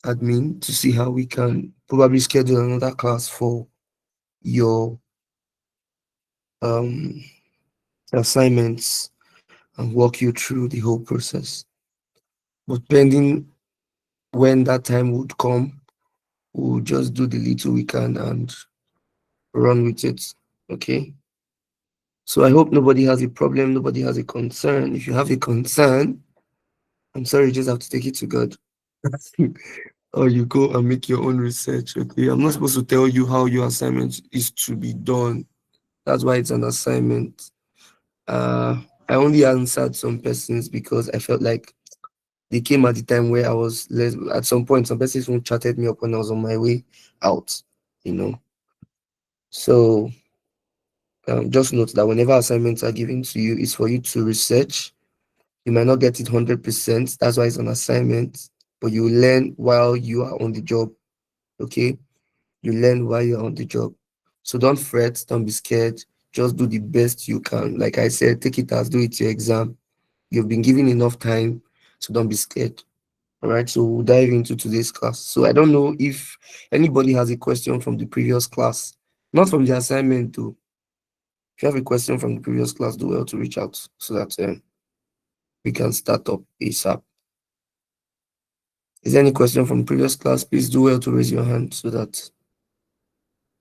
admin to see how we can probably schedule another class for your um assignments and walk you through the whole process. But pending when that time would come, we'll just do the little we can and run with it. Okay. So I hope nobody has a problem, nobody has a concern. If you have a concern, I'm sorry, you just have to take it to God. Or you go and make your own research. Okay. I'm not supposed to tell you how your assignment is to be done. That's why it's an assignment. I only answered some persons because I felt like they came at the time where I was less. At some point, some persons even chatted me up when I was on my way out. You know. So just note that whenever assignments are given to you, it's for you to research. You might not get it 100%. That's why it's an assignment. But you learn while you are on the job. Okay. You learn while you're on the job. So don't fret. Don't be scared. Just do the best you can. Like I said, take it as do it your exam. You've been given enough time, so don't be scared. All right, so we'll dive into today's class. So I don't know if anybody has a question from the previous class, not from the assignment though. If you have a question from the previous class, do well to reach out so that we can start up ASAP. Is there any question from the previous class? Please do well to raise your hand so that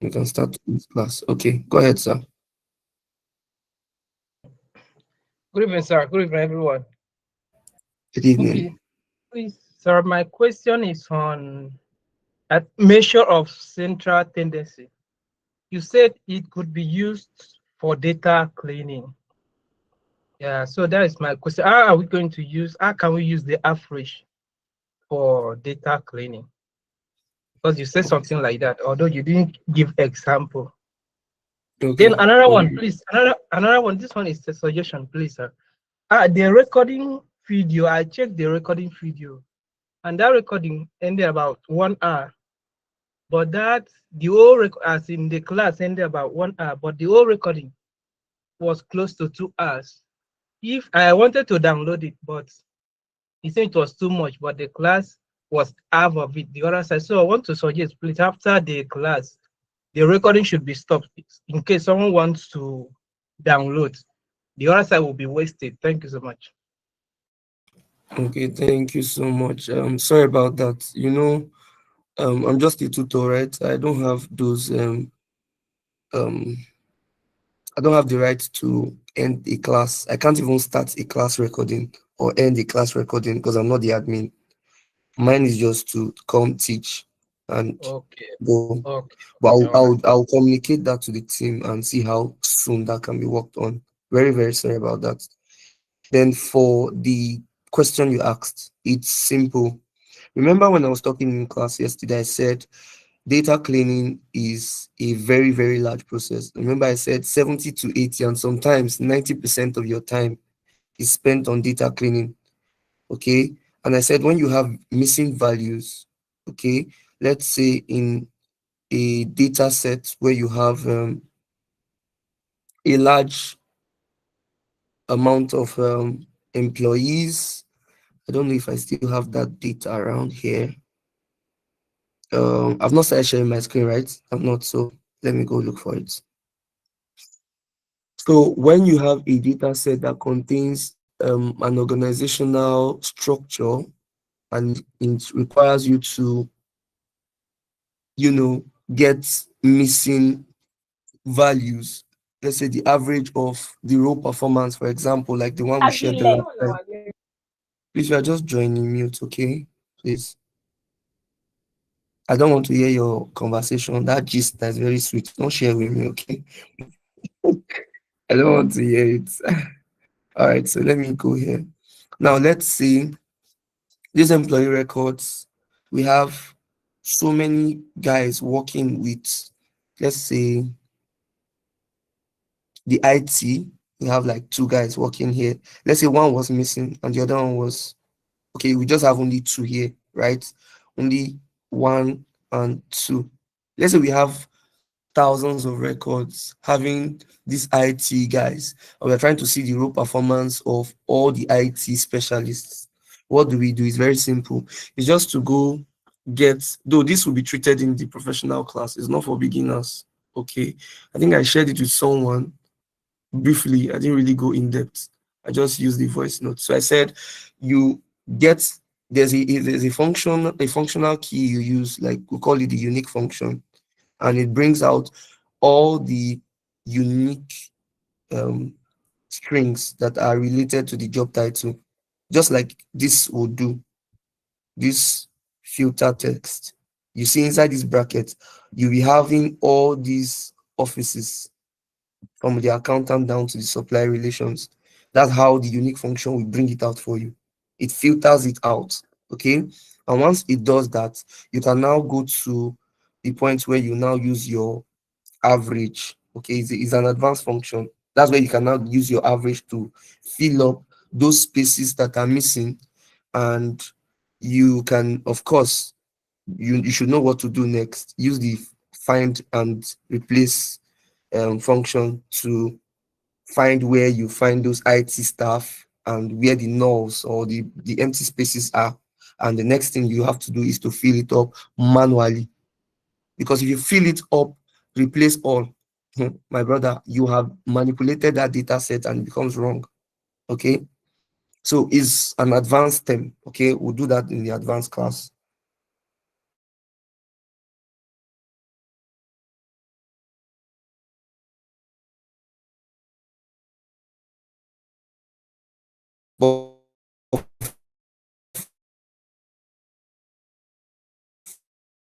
we can start this class. Okay, go ahead, sir. Good evening, sir. Good evening, everyone. Good evening. Okay, please, sir. My question is on a measure of central tendency. You said it could be used for data cleaning. Yeah, so that is my question. How are we going to use? How can we use the average for data cleaning? Because you said something like that, although you didn't give example. Then Okay. another one, please. Another one. This one is a suggestion, please, sir. The recording video. I checked the recording video, and that recording ended about 1 hour. But that the whole as in the class ended about 1 hour, but the whole recording was close to 2 hours. If I wanted to download it, but he said it was too much, but the class was half of it, the other side. So I want to suggest, please, after the class, the recording should be stopped in case someone wants to download. The other side will be wasted. Thank you so much. Okay, thank you so much. Sorry about that. I'm just a tutor, right? Um I don't have the right to end a class. I can't even start a class recording or end a class recording because I'm not the admin. Mine is just to come teach and Okay. go. Okay. But I'll, All right. I'll, I'll communicate that to the team and see how soon that can be worked on. Very, very sorry about that. Then for the question you asked, it's simple. Remember when I was talking in class yesterday, I said data cleaning is a very, very large process. Remember, I said 70 to 80, and sometimes 90% of your time is spent on data cleaning. Okay. And I said when you have missing values, okay, let's say in a data set where you have a large amount of employees. I don't know if I still have that data around here. I've not started sharing my screen, right? I'm not, so let me go look for it. So when you have a data set that contains an organizational structure and it requires you to, get missing values, let's say the average of the row performance, for example, like the one we shared the last time. Please, you are just joining mute, okay? Please. I don't want to hear your conversation. That gist that's very sweet. Don't share with me, okay? I don't want to hear it. All right, so let me go here. Now let's see these employee records. We have so many guys working with, let's say, the IT. We have like two guys working here. Let's say one was missing and the other one was okay. We just have only two here, right? Only one and two. Let's say we have thousands of records having these IT guys, and we're trying to see the raw performance of all the IT specialists. What do? It's very simple. It's just to go. get, though this will be treated in the professional class, it's not for beginners. Okay. I think I shared it with someone briefly. I didn't really go in depth. I just used the voice note. So I said you get, there's a functional key you use, like we call it the unique function, and it brings out all the unique um strings that are related to the job title, just like this would do. This filter text, you see inside this bracket, you'll be having all these offices from the accountant down to the supply relations. That's how the unique function will bring it out for you. It filters it out. Okay. And once it does that, you can now go to the point where you now use your average. Okay, it's an advanced function. That's where you can now use your average to fill up those spaces that are missing. And you can, of course, you should know what to do next. Use the find and replace function to find where you find those IT staff and where the nulls or the empty spaces are. And the next thing you have to do is to fill it up manually. Because if you fill it up, replace all, my brother, you have manipulated that data set and it becomes wrong. Okay. So it's an advanced term. Okay. We'll do that in the advanced class.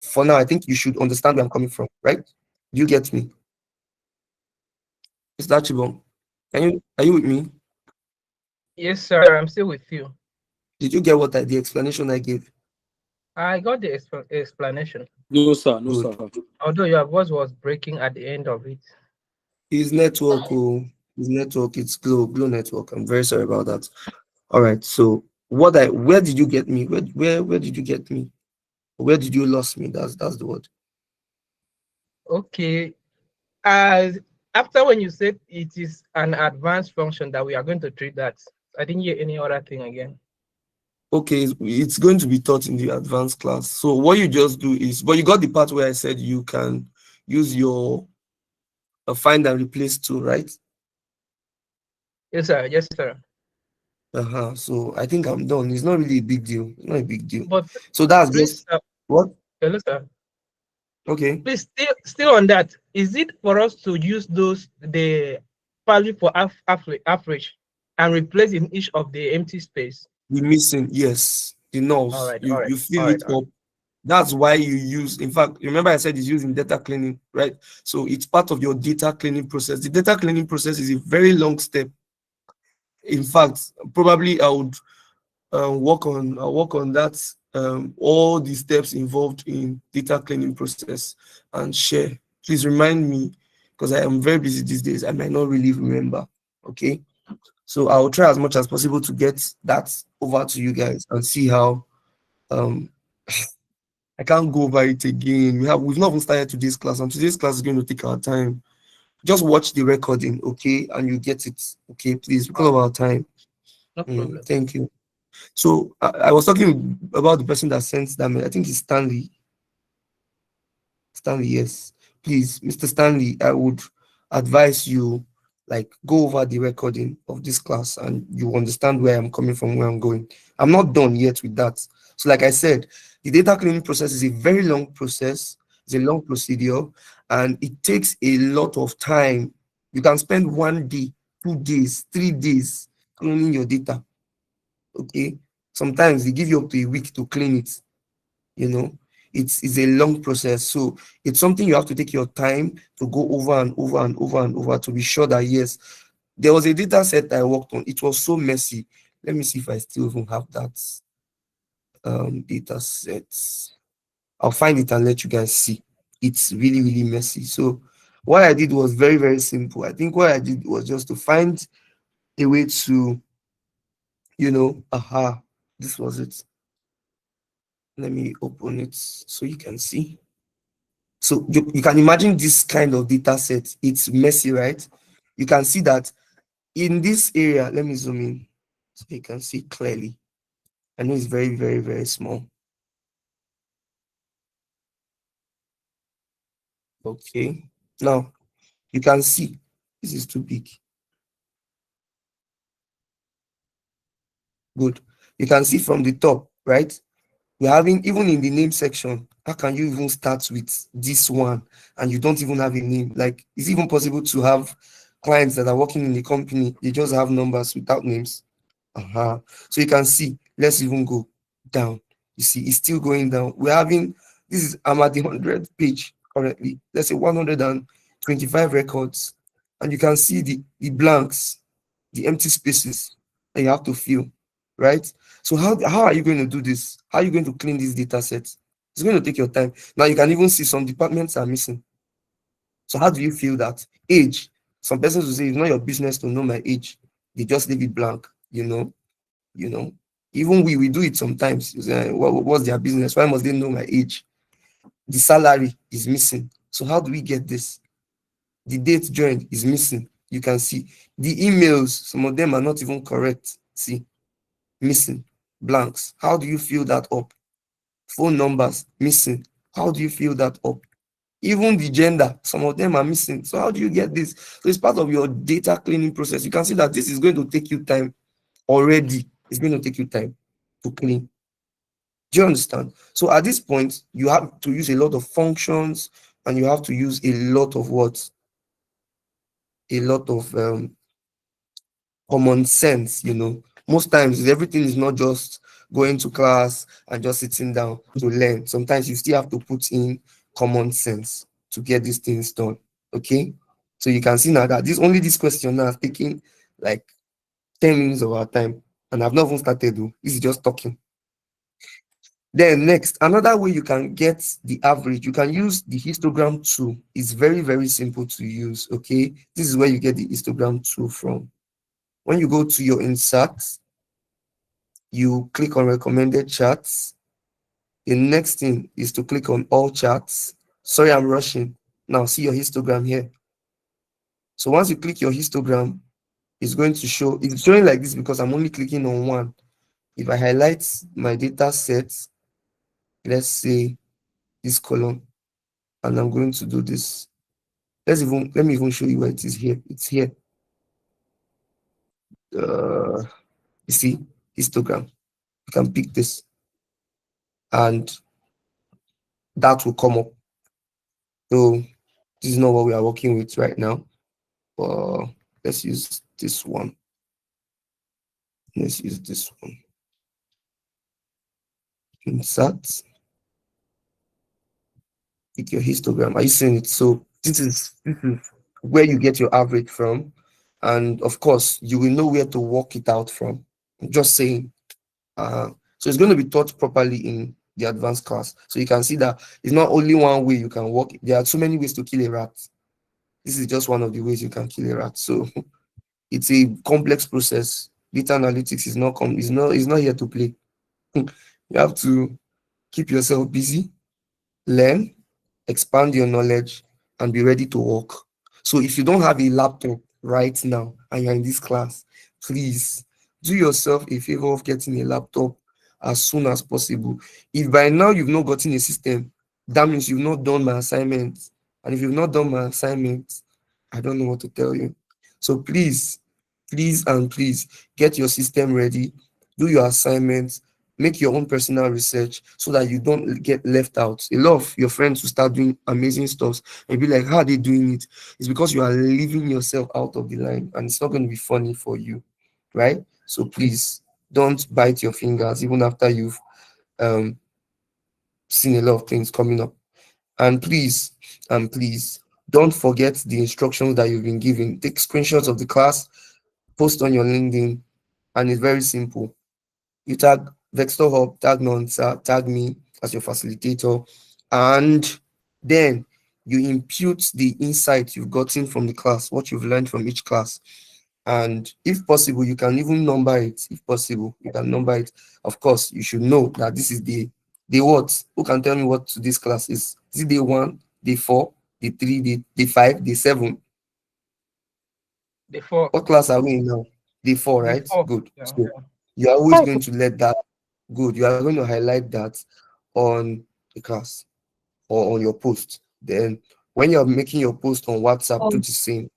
For now, I think you should understand where I'm coming from, right? Do you get me? Is that Chibon? Are you with me? Yes, sir. I'm still with you. Did you get the explanation I gave? I got the explanation, No, sir. No, Good. sir. although your voice was breaking at the end of it. His network, oh, his network, it's Glow network. I'm very sorry about that. All right. So where did you get me? Where did you get me? Where did you lost me? That's the word. Okay. As after when you said it is an advanced function that we are going to treat that, I didn't hear any other thing again. Okay, it's going to be taught in the advanced class. So what you just do is, but you got the part where I said you can use your find and replace tool, right? Yes, sir. Yes, sir. So I think I'm done. It's not really a big deal. It's not a big deal. But So that's please, just what? hello, sir. Okay. Please, still on that. Is it for us to use those the value for average and replace in each of the empty space? The missing, yes. The All nulls. right. All right. You All fill right. it All right. up. That's why you use, in fact, remember I said it's using data cleaning, right? So it's part of your data cleaning process. The data cleaning process is a very long step. In fact, probably I would I'll work on that, all the steps involved in data cleaning process and share. Please remind me because I am very busy these days. I might not really remember. Okay. So I'll try as much as possible to get that over to you guys and see how um I can't go over it again. We've not even started today's class, and today's class is going to take our time. Just watch the recording, okay, and you get it, okay, please, because All of right. our time. No problem. Thank you. So I was talking about the person that sent that mail. I think it's Stanley. Stanley, yes. Please, Mr. Stanley, I would advise you like go over the recording of this class and you understand where I'm coming from, where I'm going. I'm not done yet with that. So, like I said, the data cleaning process is a very long process, it's a long procedure, and it takes a lot of time. You can spend 1 day, 2 days, 3 days cleaning your data. Okay. Sometimes they give you up to a week to clean it, you know. It's a long process, so it's something you have to take your time to go over and over and over and over to be sure that yes, there was a data set I worked on. It was so messy. Let me see if I still even have that data set. I'll find it and let you guys see. It's really really messy. So what I did was very very simple. I think what I did was just to find a way to, this was it. Let me open it so you can see. So you can imagine this kind of data set. It's messy, right? You can see that in this area, let me zoom in so you can see clearly. I know it's very, very, very small. Okay. Now you can see this is too big. Good. You can see from the top, right? We're having, even in the name section, how can you even start with this one and you don't even have a name? Like, it's even possible to have clients that are working in the company, they just have numbers without names. So you can see, let's even go down. You see, it's still going down. We're having, this is, I'm at the 100th page currently. Let's say 125 records. And you can see the blanks, the empty spaces that you have to fill, right? So how are you going to do this? How are you going to clean these data sets? It's going to take your time. Now you can even see some departments are missing. So how do you feel that? Age. Some persons will say it's not your business to know my age. They just leave it blank, you know. Even we do it sometimes. You say, what's their business? Why must they know my age? The salary is missing. So how do we get this? The date joined is missing. You can see the emails, some of them are not even correct. See, missing, blanks. How do you fill that up? Phone numbers missing. How do you fill that up? Even the gender, some of them are missing. So how do you get this? So it's part of your data cleaning process. You can see that this is going to take you time already. It's going to take you time to clean. Do you understand? So at this point, you have to use a lot of functions and you have to use a lot of what? A lot of common sense. Most times everything is not just going to class and just sitting down to learn. Sometimes you still have to put in common sense to get these things done. Okay. So you can see now that this question now has taken like 10 minutes of our time, and I've not even started though. This is just talking. Then next, another way you can get the average, you can use the histogram tool. It's very, very simple to use. Okay. This is where you get the histogram tool from. When you go to your insert, you click on recommended charts. The next thing is to click on all charts. Sorry, I'm rushing. Now see your histogram here. So once you click your histogram, it's showing like this because I'm only clicking on one. If I highlight my data set, let's say this column, and I'm going to do this. Let me even show you where it is here. It's here. Uh, you see, histogram. You can pick this, and that will come up. So this is not what we are working with right now. Let's use this one. Let's use this one. Insert. Pick your histogram. Are you seeing it? So this is where you get your average from, and of course you will know where to work it out from. I'm just saying. So it's going to be taught properly in the advanced class. So you can see that it's not only one way you can work. There are so many ways to kill a rat. This is just one of the ways you can kill a rat. So it's a complex process. Data analytics is not here to play. You have to keep yourself busy, learn, expand your knowledge, and be ready to work. So if you don't have a laptop right now and you're in this class, please do yourself a favor of getting a laptop as soon as possible. If by now you've not gotten a system, that means you've not done my assignment. And if you've not done my assignment, I don't know what to tell you. So please, please and please get your system ready, do your assignments, make your own personal research so that you don't get left out. A lot of your friends will start doing amazing stuff and be like, how are they doing it? It's because you are leaving yourself out of the line and it's not going to be funny for you, right? So please don't bite your fingers even after you've um, seen a lot of things coming up. And please don't forget the instructions that you've been given. Take screenshots of the class, post on your LinkedIn, and it's very simple. You tag Vector Hub, tag Nonsa, tag me as your facilitator, and then you impute the insight you've gotten from the class, what you've learned from each class. And if possible, you can even number it. If possible, you can number it. Of course, you should know that this is the what. Who can tell me what this class is? Is it day one, day four, day three, day five, day seven? The four. What class are we in now? Day four, The right? four. Good. Yeah. So you're always going to let that good. You are going to highlight that on the class or on your post. Then When you're making your post on WhatsApp, do Oh, the same.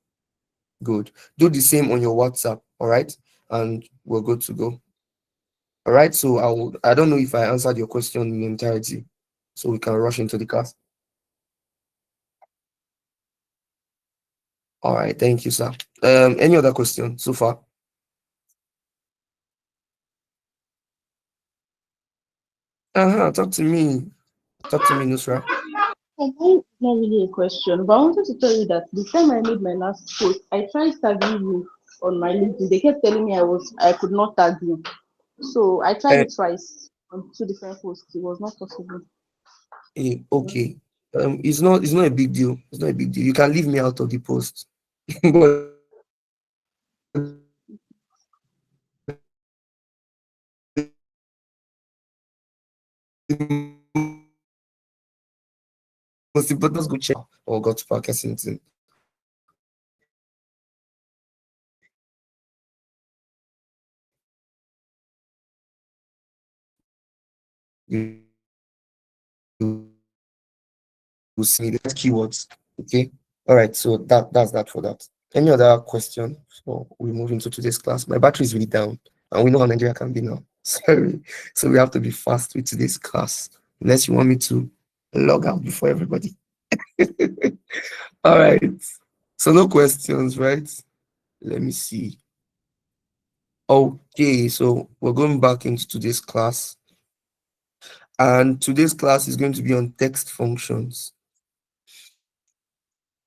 Good. Do the same on your WhatsApp. All right. And we're good to go. All right. So I don't know if I answered your question in entirety. So we can rush into the class. All right. Thank you, sir. Any other question so far? Talk to me. Talk to me, Nusra. mine is not really a question, but I wanted to tell you that the time I made my last post, I tried tagging you on my LinkedIn. They kept telling me I could not tag you. So I tried Uh, it twice on two different posts. It was not possible. okay. It's not a big deal. It's not a big deal. You can leave me out of the post. But the most important is going to be or got to Parker Kensington. You will see me the keywords. Okay. All right. So that's that for that. Any other question? So we move into today's class. My battery is really down, and we know how Nigeria can be now. Sorry. So we have to be fast with today's class, unless you want me to log out before everybody. All right. So no questions, right? Let me see. Okay, so we're going back into today's class, and today's class is going to be on text functions.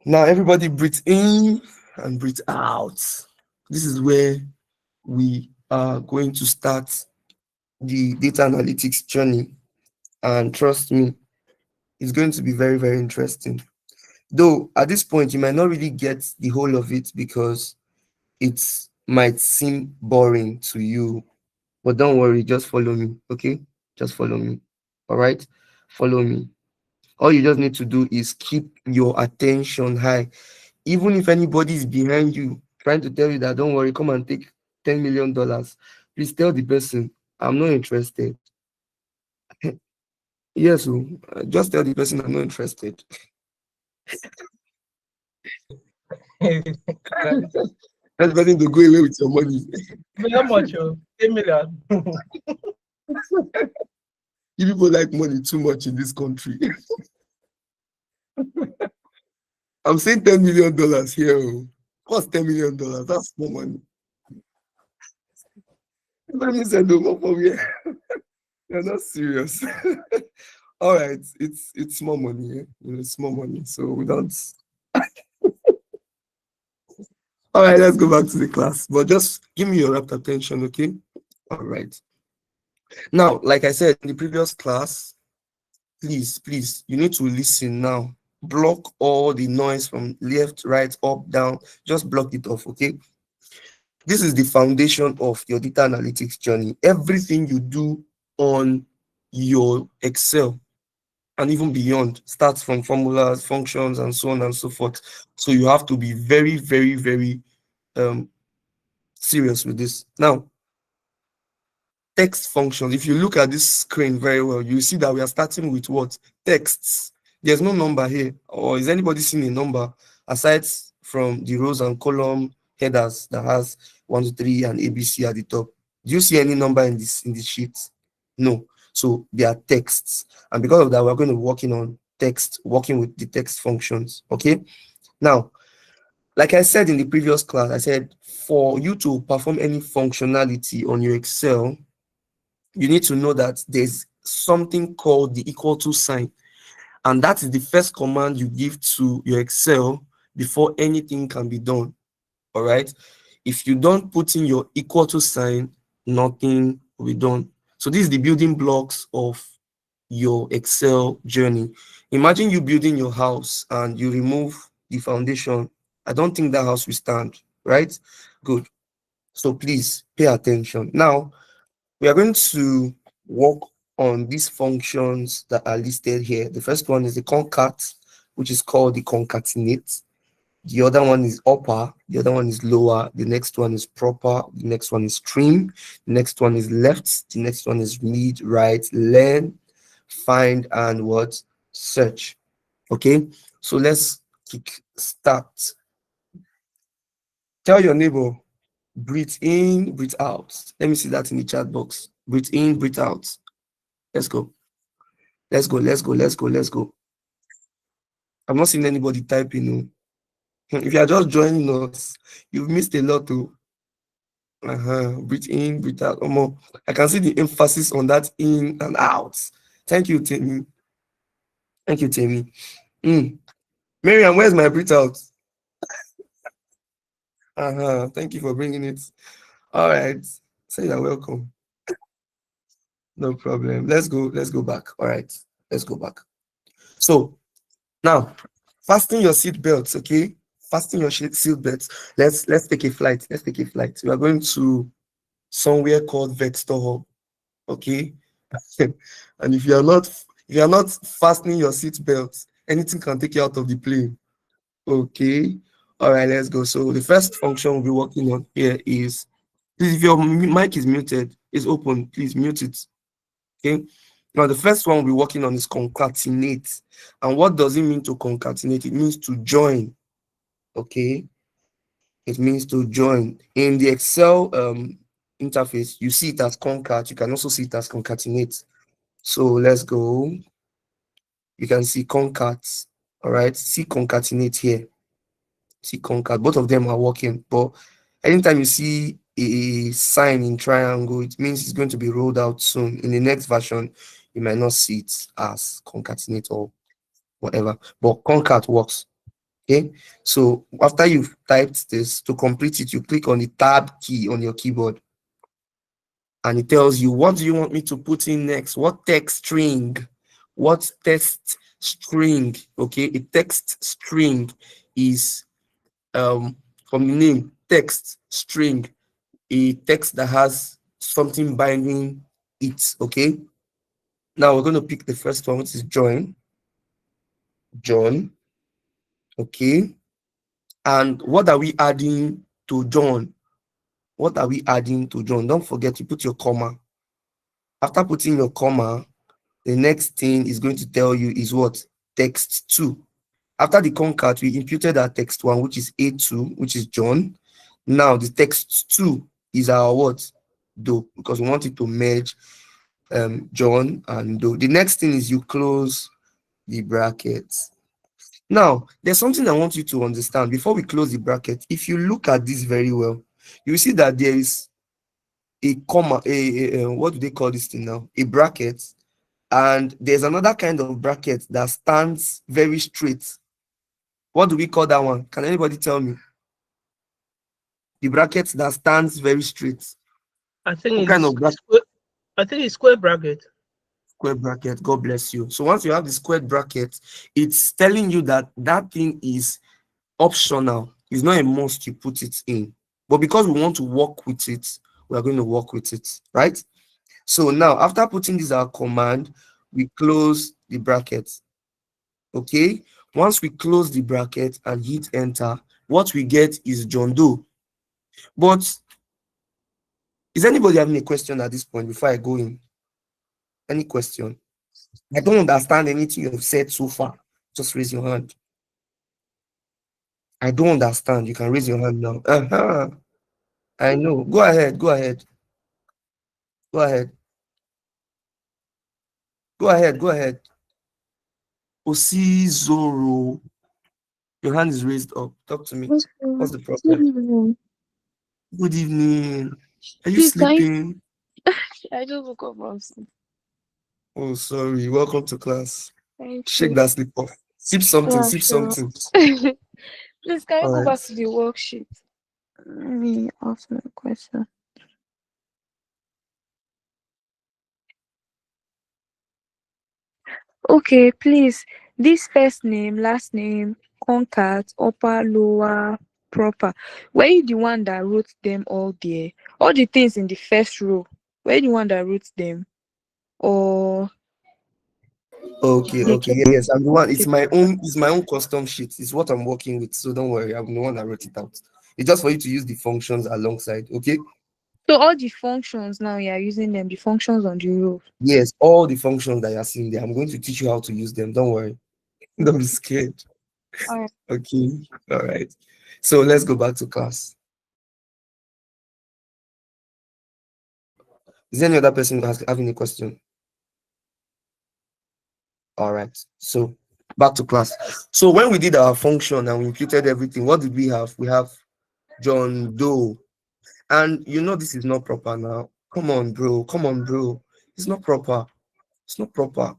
Now, everybody breathe in and breathe out. This is where we are going to start the data analytics journey, and trust me, it's going to be very, very interesting. Though at this point, you might not really get the whole of it because it might seem boring to you. But don't worry, just follow me, okay? Just follow me. All right? Follow me. All you just need to do is keep your attention high. Even if anybody is behind you trying to tell you that don't worry, come and take $10 million, please tell the person, I'm not interested. Yes, oh, just tell the person I'm not interested. Tell the person to go away with your money. How much? 10 million. You people like money too much in this country. I'm saying $10 million here. Oh. What's $10 million? That's more money. Let me say no more for me. You're not serious. All right, it's more money. It's more money. So we don't. All right, let's go back to the class. But just give me your rapt attention, okay? All right. Now, like I said in the previous class, please, you need to listen now. Block all the noise from left, right, up, down. Just block it off, okay? This is the foundation of your data analytics journey. Everything you do on your Excel and even beyond starts from formulas, functions, and so on and so forth. So you have to be very, very, very um, serious with this. Now, text functions. If you look at this screen very well, you see that we are starting with what? Texts. There's no number here. Or is anybody seeing a number aside from the rows and column headers that has 1, 2, 3 and ABC at the top? Do you see any number in this sheet? No. So they are texts. And because of that, we're going to be working on text, working with the text functions. Okay. Now, like I said in the previous class, I said for you to perform any functionality on your Excel, you need to know that there's something called the equal to sign, and that is the first command you give to your Excel before anything can be done. All right, if you don't put in your equal to sign, nothing will be done. So this is the building blocks of your Excel journey. Imagine you building your house and you remove the foundation. I don't think that house will stand, right? Good. So please pay attention now. We are going to work on these functions that are listed here. The first one is the concat, which is called the concatenate. The other one is upper, the other one is lower, the next one is proper, the next one is trim, the next one is left, the next one is mid, right, learn, find, and what? Search. Okay, so let's kick start. Tell your neighbor, breathe in, breathe out. Let me see that in the chat box. Breathe in, breathe out. Let's go. Let's go. Let's go. Let's go. Let's go. I'm not seeing anybody typing. Oh. If you are just joining us, you've missed a lot. Too. Breathe in, breathe out. I can see the emphasis on that in and out. Thank you, Timmy. Thank you, Timmy. Miriam, where's my breathe out? Thank you for bringing it. All right. Say you're welcome. No problem. Let's go. Let's go back. All right. Let's go back. So now, fasten your seat belts. Okay. Fasten your seat belts. Let's take a flight. Let's take a flight. We are going to somewhere called Vector Hub. Okay. And if you are not fastening your seat belts, anything can take you out of the plane. Okay. All right, let's go. So the first function we'll be working on here is, please, if your mic is muted, is open, please mute it. Okay. Now the first one we'll be working on is concatenate. And what does it mean to concatenate? It means to join. Okay. It means to join. In the Excel interface, you see it as concat. You can also see it as concatenate. So let's go. You can see concat. All right. See concatenate here. See concat. Both of them are working. But anytime you see a sign in triangle, it means it's going to be rolled out soon. In the next version, you might not see it as concatenate or whatever. But concat works. Okay. So after you've typed this, to complete it, you click on the tab key on your keyboard. And it tells you, what do you want me to put in next? What text string? What text string? Okay, a text string is from the name text string, a text that has something binding it. Okay. Now we're going to pick the first one, which is join. John. Okay. And what are we adding to John? What are we adding to John? Don't forget to put your comma. After putting your comma, the next thing is going to tell you is what? Text 2. After the concat, we imputed our text 1, which is A2, which is John. Now the text 2 is our what? Do, because we want it to merge John and do. The next thing is you close the brackets. Now, there's something I want you to understand before we close the bracket. If you look at this very well, you see that there is a comma, what do they call this thing now? A bracket. And there's another kind of bracket that stands very straight. What do we call that one? Can anybody tell me? The bracket that stands very straight. I think What kind of bracket? I think it's square bracket. Square bracket. God bless you. So once you have the square bracket, it's telling you that that thing is optional. It's not a must you put it in. But because we want to work with it, we are going to work with it, right? So now, after putting this our command, we close the bracket. Okay. Once we close the bracket and hit enter, what we get is John Doe. But is anybody having a question at this point before I go in? Any question? I don't understand anything you've said so far. Just raise your hand. I don't understand. You can raise your hand now. I know. Go ahead. Go ahead. Go ahead. Go ahead. Go ahead. Osi Zoro. Your hand is raised up. Talk to me. What's the Good problem? evening. Good evening. Are you Please, can you? sleeping? I just woke up from sleep. Oh, sorry. Welcome to class. Thank Shake you. that sleep off. Sip something. Yeah, Sip sure. something. Please, can you All go right. back to the worksheet? Let me ask my question. Okay, please. This first name, last name, contact, upper, lower, proper. Were you the one that wrote them all there? All the things in the first row. Were you the one that wrote them? Or Okay. they Okay. kept Yes, I'm the one. It's it? my own. It's my own custom sheet. It's what I'm working with. So don't worry. I'm the one that wrote it out. It's just for you to use the functions alongside. Okay. So all the functions now you are using them, the functions on the row. Yes, all the functions that you're seeing there. I'm going to teach you how to use them. Don't worry. Don't be scared. All right. Okay. All right. So let's go back to class. Is there any other person who has having a question? All right. So back to class. So when we did our function and we imputed everything, what did we have? We have John Doe. And you know this is not proper now. Come on, bro. Come on, bro. It's not proper. It's not proper.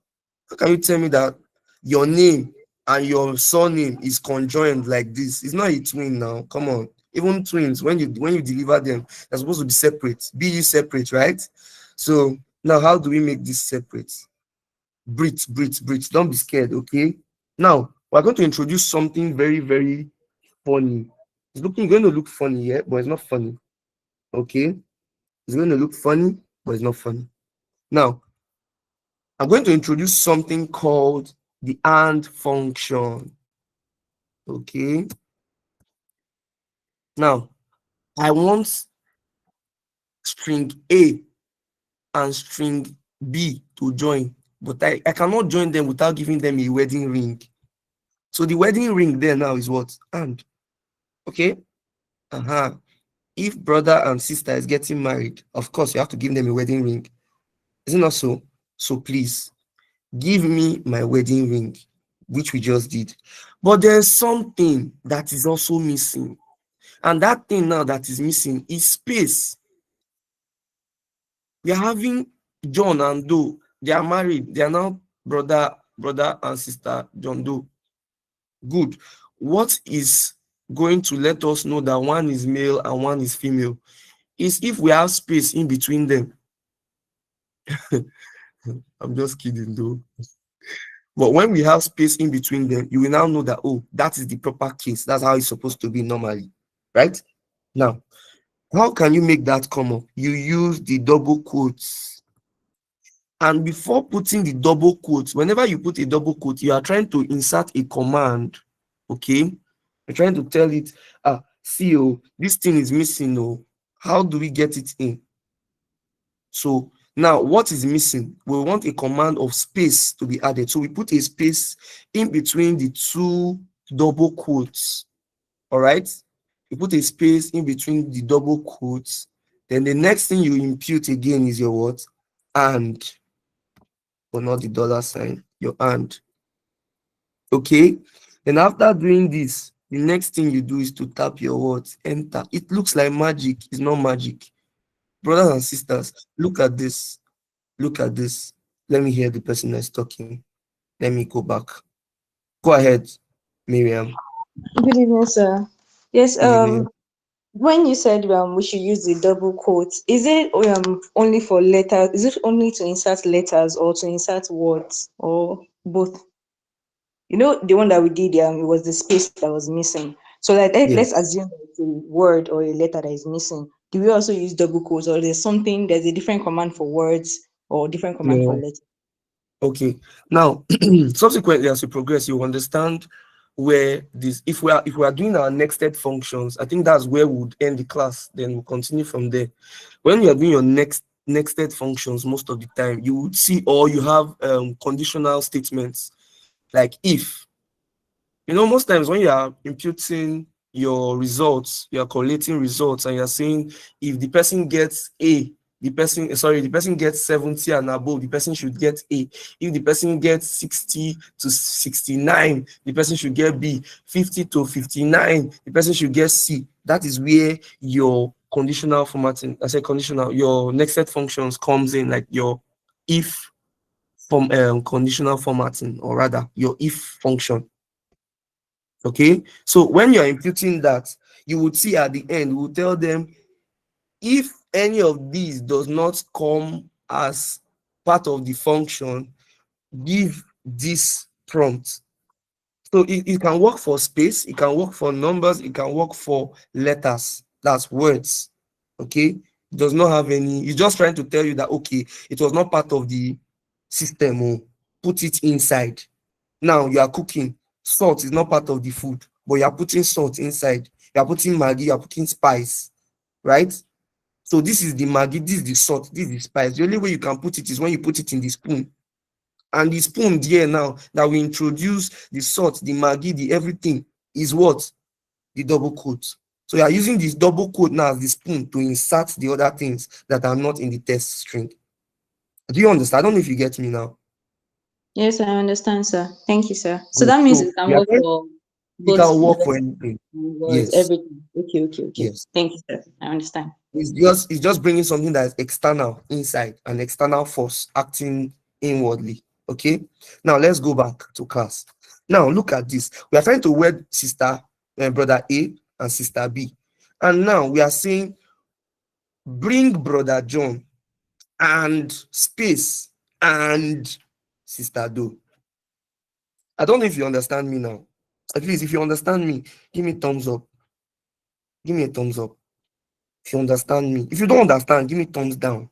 How can you tell me that your name and your surname is conjoined like this? It's not a twin now. Come on. Even twins, when you deliver them, they're supposed to be separate. Be you separate, right? So now how do we make this separate? Breathe, breathe, breathe. Don't be scared, okay? Now we're going to introduce something very, very funny. It's going to look funny, yeah, but it's not funny. Okay? It's going to look funny, but it's not funny. Now, I'm going to introduce something called the AND function. Okay. Now, I want string A and string B to join, but I cannot join them without giving them a wedding ring. So the wedding ring there now is what? And. Okay. Uh-huh. If brother and sister is getting married, of course, you have to give them a wedding ring. Is it not so? So please, give me my wedding ring, which we just did. But there's something that is also missing. And that thing now that is missing is space. We are having John and Doe. They are married. They are now brother and sister John Doe. Good. What is going to let us know that one is male and one is female is if we have space in between them. I'm just kidding though. But when we have space in between them, you will now know that, oh, that is the proper case. That's how it's supposed to be normally, right? Now, how can you make that come up? You use the double quotes. And before putting the double quotes, whenever you put a double quote, you are trying to insert a command, okay? You're trying to tell it, see, oh, this thing is missing, oh. How do we get it in? So now what is missing? We want a command of space to be added. So we put a space in between the two double quotes. All right. You put a space in between the double quotes. Then the next thing you impute again is your what? And, but not the dollar sign, your and. Okay. Then after doing this, the next thing you do is to tap your words, enter. It looks like magic. It's not magic. Brothers and sisters, look at this. Look at this. Let me hear the person that's talking. Let me go back. Go ahead, Miriam. Good evening, sir. Yes, Good evening. when you said we should use the double quotes, is it only for letters? Is it only to insert letters or to insert words or both? You know, the one that we did, it was the space that was missing. So like Yeah. let's assume that it's a word or a letter that is missing. Do we also use double quotes, or there's a different command for words or different command for No. letters? Okay. Now, subsequently, as you progress, you understand where this. If we are doing our nexted functions, I think that's where we would end the class. Then we'll continue from there. When you are doing your nexted functions, most of the time you would see, or you have conditional statements like if. Most times when you are imputing your results, you are collating results, and you're saying if the person gets A, the person gets 70 and above, the person should get A. If the person gets 60 to 69, the person should get B. 50 to 59, the person should get C. That is where your conditional formatting, I say conditional, your next set functions comes in, like your if from conditional formatting, or rather your if function. Okay, so when you're imputing that, you would see at the end, we will tell them if any of these does not come as part of the function, give this prompt. So it can work for space, it can work for numbers, it can work for letters, that's words. Okay, it does not have any, it's just trying to tell you that, okay, it was not part of the system, oh, put it inside. Now you are cooking, salt is not part of the food, but you are putting salt inside. You are putting maggi, you are putting spice, right? So this is the maggi, this is the salt, this is the spice. The only way you can put it is when you put it in the spoon And the spoon there now that we introduce the salt, the maggi, the everything is what? The double coat. So you are using this double coat now as the spoon to insert the other things that are not in the test string. Do you understand? I don't know if you get me now. Yes, I understand, sir. Thank you, sir. So Good. that means So it can we are work trying, for it both can work for less anything. and words, Yes, everything. Okay, okay, okay. yes. Thank you, sir. I understand. It's just bringing something that is external inside, an external force acting inwardly. Okay. Now let's go back to class. Now look at this. We are trying to wed sister brother A and sister B, and now we are saying bring brother John and space and sister Do. I don't know if you understand me now. At least if you understand me, give me thumbs up. Give me a thumbs up. If you understand me. If you don't understand, give me thumbs down.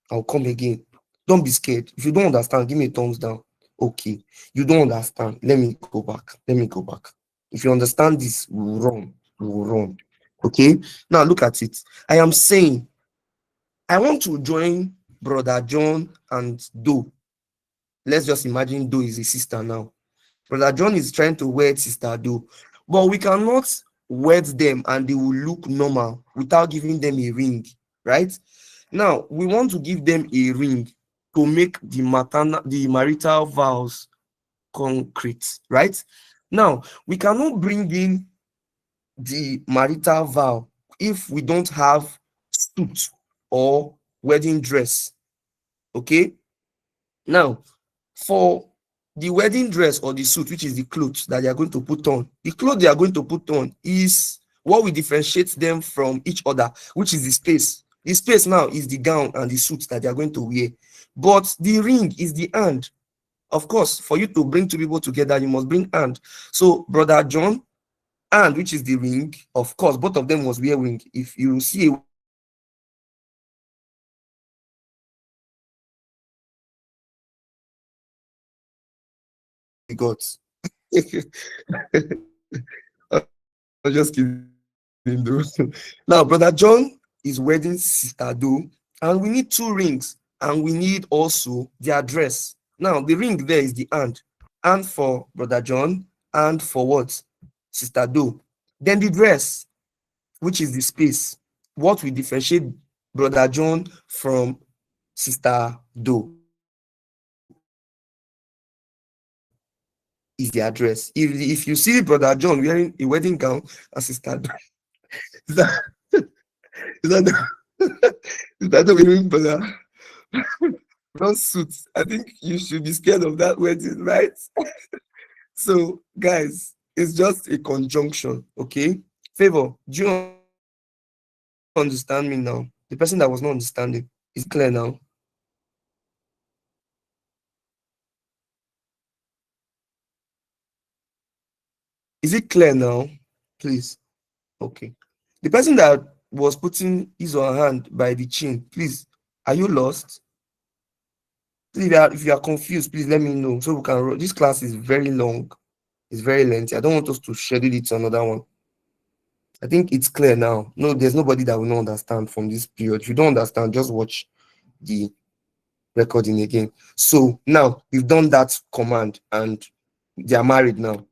I'll come again. Don't be scared. If you don't understand, give me a thumbs down. Okay. You don't understand. Let me go back. Let me go back. If you understand this, we will run. We will run. Okay. Now look at it. I am saying I want to join brother John and Do. Let's just imagine Do is a sister now. Brother John is trying to wed sister Do, but we cannot wed them and they will look normal without giving them a ring, right? Now we want to give them a ring to make the marital vows concrete, right? Now we cannot bring in the marital vow if we don't have suit or wedding dress. Okay. Now for the wedding dress or the suit, which is the clothes that they are going to put on, the clothes they are going to put on is what will differentiate them from each other, which is the space. The space now is the gown and the suit that they are going to wear, but the ring is the hand. Of course, for you to bring two people together, you must bring hand. So brother John, hand, which is the ring, of course both of them must wear ring. If you see a wedding gown and a suit and you don't wear ring, you are not a man of God. You are not a man of the gods. I'm just kidding though. Now, brother John is wedding sister Do, and we need two rings, and we need also their dress. Now, the ring there is the hand for brother John, and for what? Sister Do. Then the dress, which is the space. What will differentiate brother John from sister Do is their dress. If you see brother John wearing a wedding gown and sister Do, is that is that is that the wedding brother brown suit? I think you should be scared of that wedding, right? So guys, it's just a conjunction, okay? Favor, do you understand me now? The person that was not understanding, is it clear now? Is it clear now? Please. Okay. The person that was putting his or her hand by the chin, please, are you lost? Please, if you are confused, please let me know so we can this class is very long. It's very lengthy. I don't want us to schedule it to another one. I think it's clear now. No, there's nobody that will not understand from this period. If you don't understand, just watch the recording again. So now we've done that command and they are married now.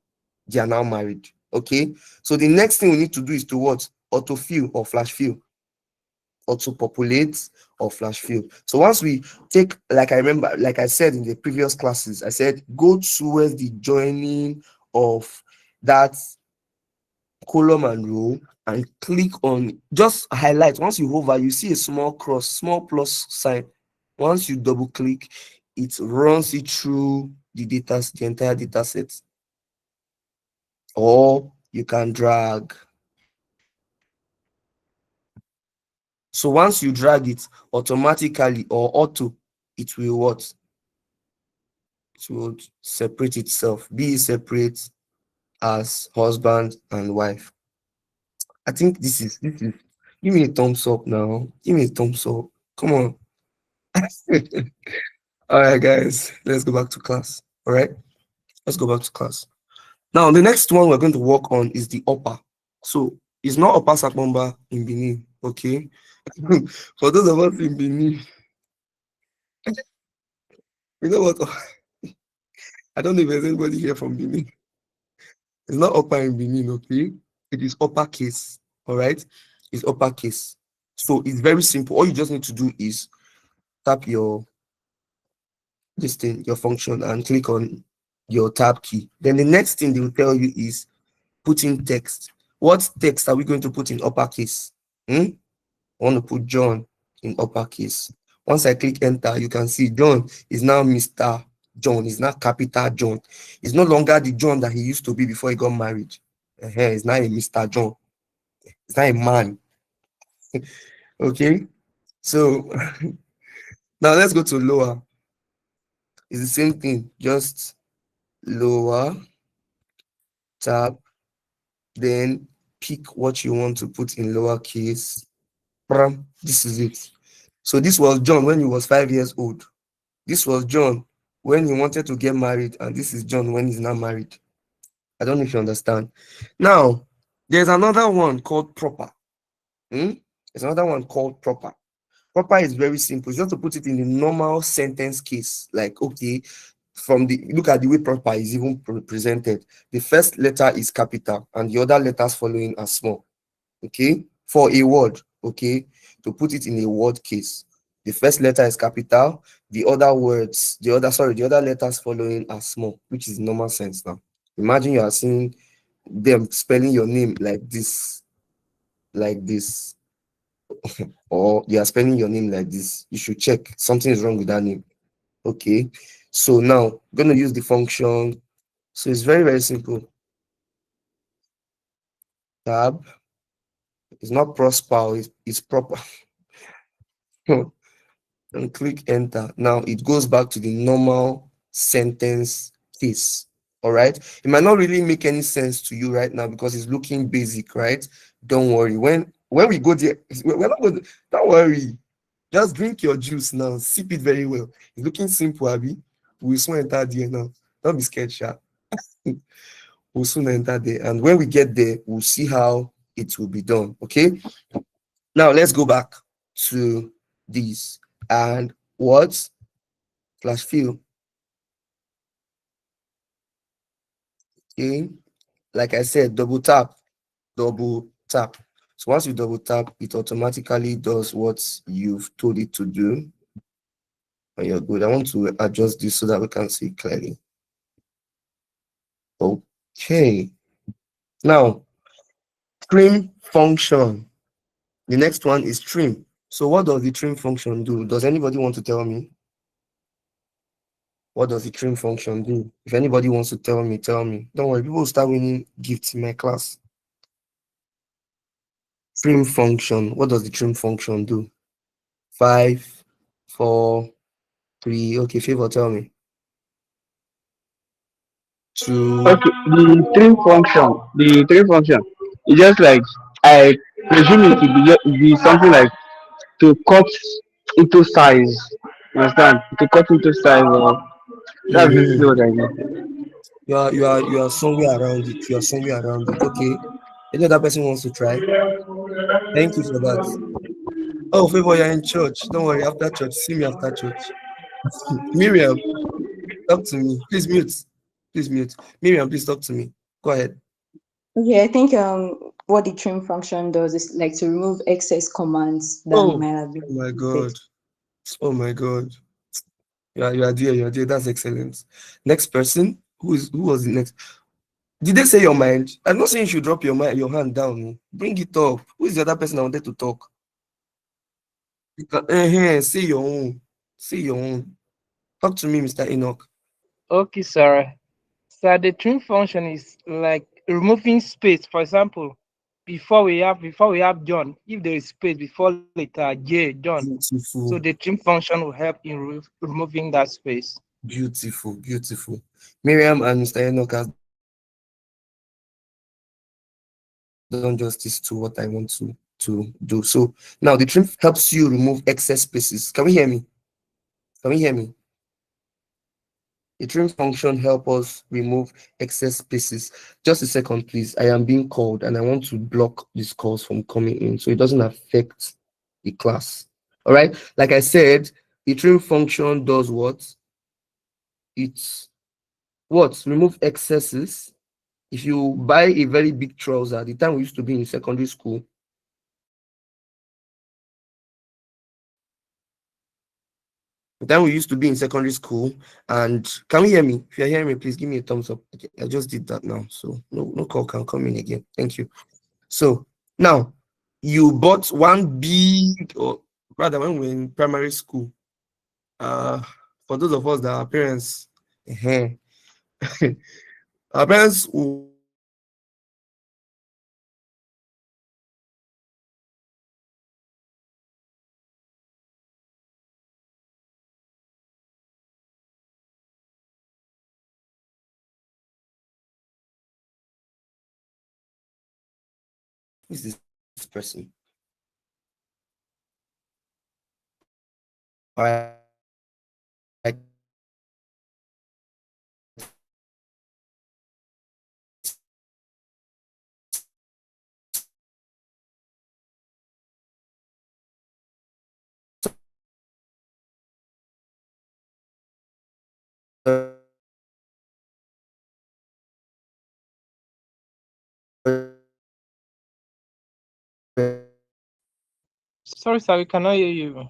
They are now married. Okay. So the next thing we need to do is to what? Autofill or flash fill. Auto populate or flash fill. So once we take, like I remember, like I said in the previous classes, I said go towards the joining of that column and row and click on, just highlight. Once you hover, you see a small cross, small plus sign. Once you double click, it runs it through the entire data set. Or you can drag. So once you drag it automatically or auto, it will what? It will separate itself, be separate as husband and wife. I think this is give me a thumbs up now. Give me a thumbs up. Come on. All right, guys, let's go back to class. All right, let's go back to class. Now, the next one we're going to work on is the upper. So it's not upper Sakmamba in Benin, okay? For those of us in Benin, you know what? I don't know if there's anybody here from Benin. It's not upper in Benin, okay? It is uppercase. All right, it's uppercase. So it's very simple. All you just need to do is tap your this thing, your function, and click on your tab key. Then the next thing they will tell you is put in text. What text are we going to put in uppercase? I want to put John in uppercase. Once I click enter, you can see John is now Mr. John. Is now capital John. It's no longer the John that he used to be before he got married. It's now a Mr. John. It's not a man. Okay. So now let's go to lower. It's the same thing. Just lower, tab, then pick what you want to put in lowercase. Bram, this is it. So this was John when he was 5 years old. This was John when he wanted to get married, and this is John when he's not married. I don't know if you understand. Now, there's another one called proper. There's another one called proper. Proper is very simple. It's just to put it in the normal sentence case. Like, okay, from the look at the way proper is even presented. The first letter is capital, and the other letters following are small. Okay, for a word, okay, to put it in a word case, the first letter is capital, the other words, the other letters following are small, which is normal sense. Now imagine you are seeing them spelling your name like this, or they are spelling your name like this. You should check something is wrong with that name. Okay, so now I'm going to use the function. So it's very, very simple. Tab, it's not prosper, it's proper. And click enter. Now it goes back to the normal sentence case. All right, it might not really make any sense to you right now because it's looking basic, right? Don't worry. When we go there, we're not going to, don't worry. Just drink your juice now, sip it very well. It's looking simple, Abby. We'll soon enter there now. Don't be scared, Sha. We'll soon enter there, and when we get there, we'll see how it will be done. Okay, now let's go back to these and what slash fill. Okay, like I said, double tap, double tap. So once you double tap, it automatically does what you've told it to do, and you're good. I want to adjust this so that we can see clearly. Okay, now trim function. The next one is trim. So what does the trim function do? Does anybody want to tell me? What does the trim function do? If anybody wants to tell me, tell me. Don't worry, people will start winning gifts in my class. Trim function. What does the trim function do? 5, 4, 3. Okay, favor, tell me. 2. Okay, the three function is just like I presume it to be something like to cut into size. You understand? To cut into size, or that's basically Mm-hmm. what I mean. You are somewhere around it. You are somewhere around it. Okay. Any other person wants to try? Thank you for that. Oh, favor, you're in church. Don't worry. After church, see me after church. Miriam, talk to me. Please mute. Please mute. Miriam, please talk to me. Go ahead. Yeah, I think what the trim function does is like to remove excess commands that Oh, might have been oh my said. God. Oh my God. You are there. You are there. That's excellent. Next person. Who was the next? Did they say your mind? I'm not saying you should drop your hand down. Oh. Bring it up. Who is the other person I wanted to talk? Say your own. Say your own. Talk to me, Mr. Enoch. Okay, Sarah. So the trim function is like removing space. For example, before we have John, if there is space before letter J, John. So the Beautiful. trim function will help in removing that space. Beautiful. Beautiful. Miriam and Mr. Enoch has done justice to what I want to do. So now the trim helps you remove excess spaces. Can we hear me? Can we hear me? The trim function help us remove excess spaces. Just a second, please. I am being called and I want to block these calls from coming in so it doesn't affect the class. All right. Like I said, the trim function does what? It what? Remove excesses. If you buy a very big trouser, the time we used to be in secondary school, the time we used to be in secondary school, and can we hear me? If you're hearing me, please give me a thumbs up. Okay, I just did that now, so no call can come in again. Thank you. So now you bought one big, or rather, when we were in primary school, uh, for those of us that our parents, our parents will who is this person? All right. Sorry, sir, we cannot hear you.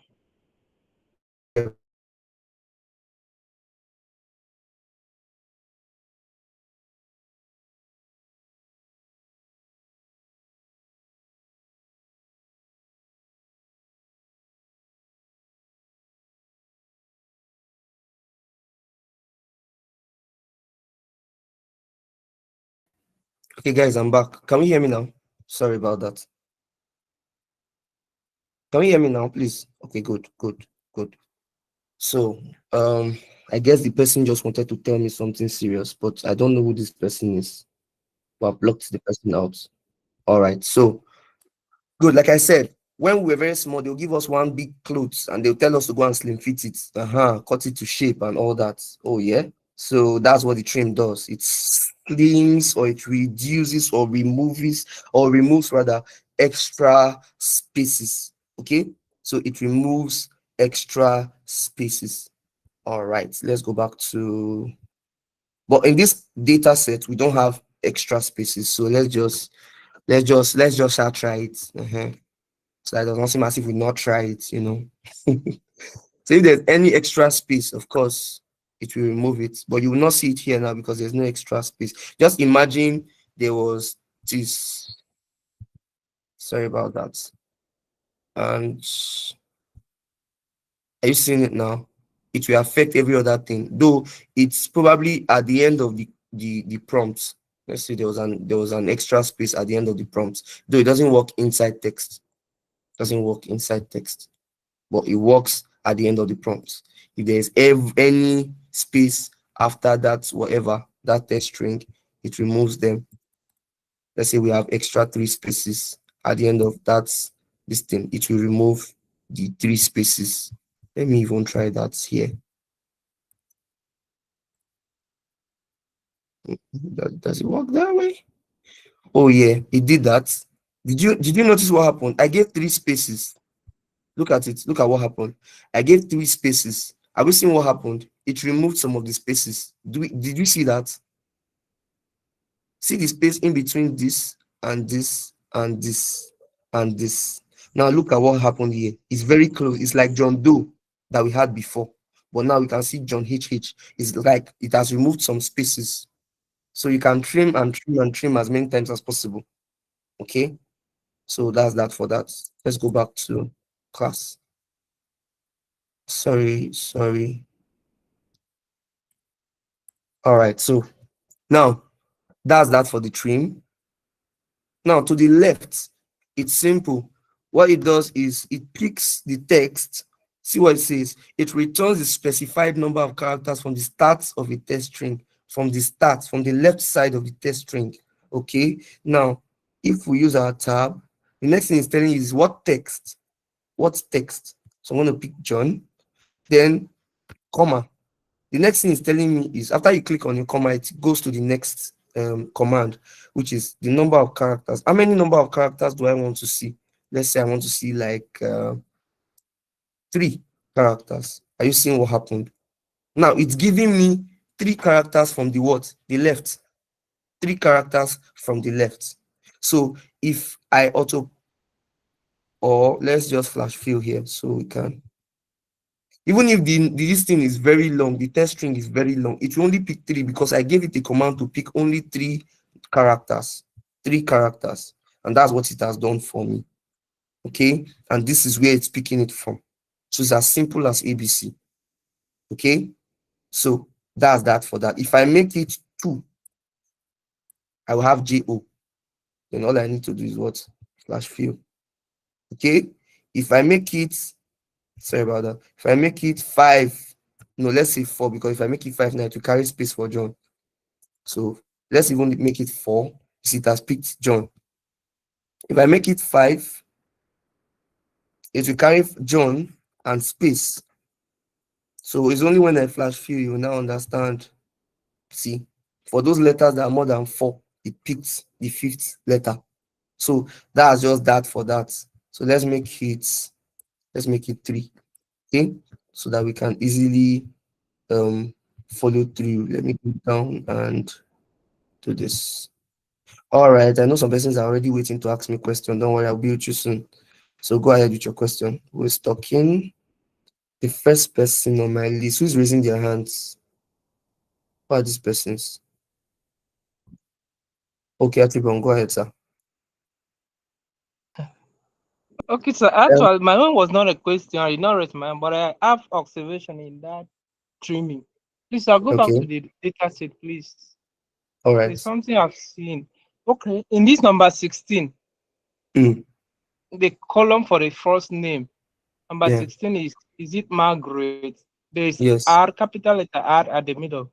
Okay, guys, I'm back. Can we hear me now? Sorry about that. Can you hear me now, please? Okay, good. So, I guess the person just wanted to tell me something serious, but I don't know who this person is. But I've blocked the person out. All right. So, good. Like I said, when we were very small, they'll give us one big clothes and they'll tell us to go and slim fit it, cut it to shape and all that. Oh yeah. So that's what the trim does. It slims or it reduces or removes rather extra spaces. Okay. So it removes extra spaces. All right. Let's go back to. But in this data set, we don't have extra spaces. So let's just try it. So that does not seem as if we not try it, So if there's any extra space, of course, it will remove it. But you will not see it here now because there's no extra space. Just imagine there was this. Sorry about that. And are you seeing it now? It will affect every other thing. Though it's probably at the end of the prompt. Let's see, there was an extra space at the end of the prompt. Though it doesn't work inside text. Doesn't work inside text. But it works at the end of the prompt. If there's any space after that, whatever, that text string, it removes them. Let's say we have extra 3 spaces at the end of that, this thing, it will remove the 3 spaces. Let me even try that here. Does it work that way? Oh yeah, it did that. Did you notice what happened? I gave 3 spaces. Look at it. Look at what happened. I gave 3 spaces. Have we seen what happened? It removed some of the spaces. Did you see that? See the space in between this and this and this and this. Now look at what happened here. It's very close. It's like John Doe that we had before. But now we can see John HH. It's like it has removed some spaces. So you can trim and trim and trim as many times as possible. Okay. So that's that for that. Let's go back to class. Sorry. All right. So now that's that for the trim. Now to the left, it's simple. What it does is it picks the text. See what it says. It returns the specified number of characters from the start of a text string, from the left side of the text string. Okay. Now, if we use our tab, the next thing it's telling you is what text. What text? So I'm going to pick John, then comma. The next thing it's telling me is after you click on your comma, it goes to the next command, which is the number of characters. How many number of characters do I want to see? Let's say I want to see like 3 characters. Are you seeing what happened? Now it's giving me three characters from the what? The left. Three characters from the left. So if I auto, or let's just flash fill here so we can, even if this thing is very long, the test string is very long, it will only pick three because I gave it a command to pick only three characters. Three characters. And that's what it has done for me. Okay, and this is where it's picking it from. So it's as simple as ABC. Okay, so that's that for that. If I make it 2, I will have JO. Then all I need to do is what? Flash fill. Okay, if I make it, sorry about that, if I make it 5, no, let's say 4, because if I make it 5 now, to carry space for John. So let's even make it 4. See, it has picked John. If I make it 5, it will carry John and space. So it's only when I flash fill you will now understand. See, for those letters that are more than 4, it picked the 5th letter. So that's just that for that. So let's make it 3. Okay, so that we can easily follow through. Let me go down and do this. All right, I know some persons are already waiting to ask me a question. Don't worry, I'll be with you soon. So go ahead with your question. Who's talking? The first person on my list. Who's raising their hands? Who are these persons? Okay, Atibon, go ahead, sir. Okay, so actually, my own was not a question. I did not raise my hand, but I have observation in that trimming. Please, I'll go back Okay, to the data set, please. all There's right. something I've seen. Okay, in this number 16, Mm, the column for the first name, number yeah, 16 is it Margaret? There's yes, R, capital letter R at the middle.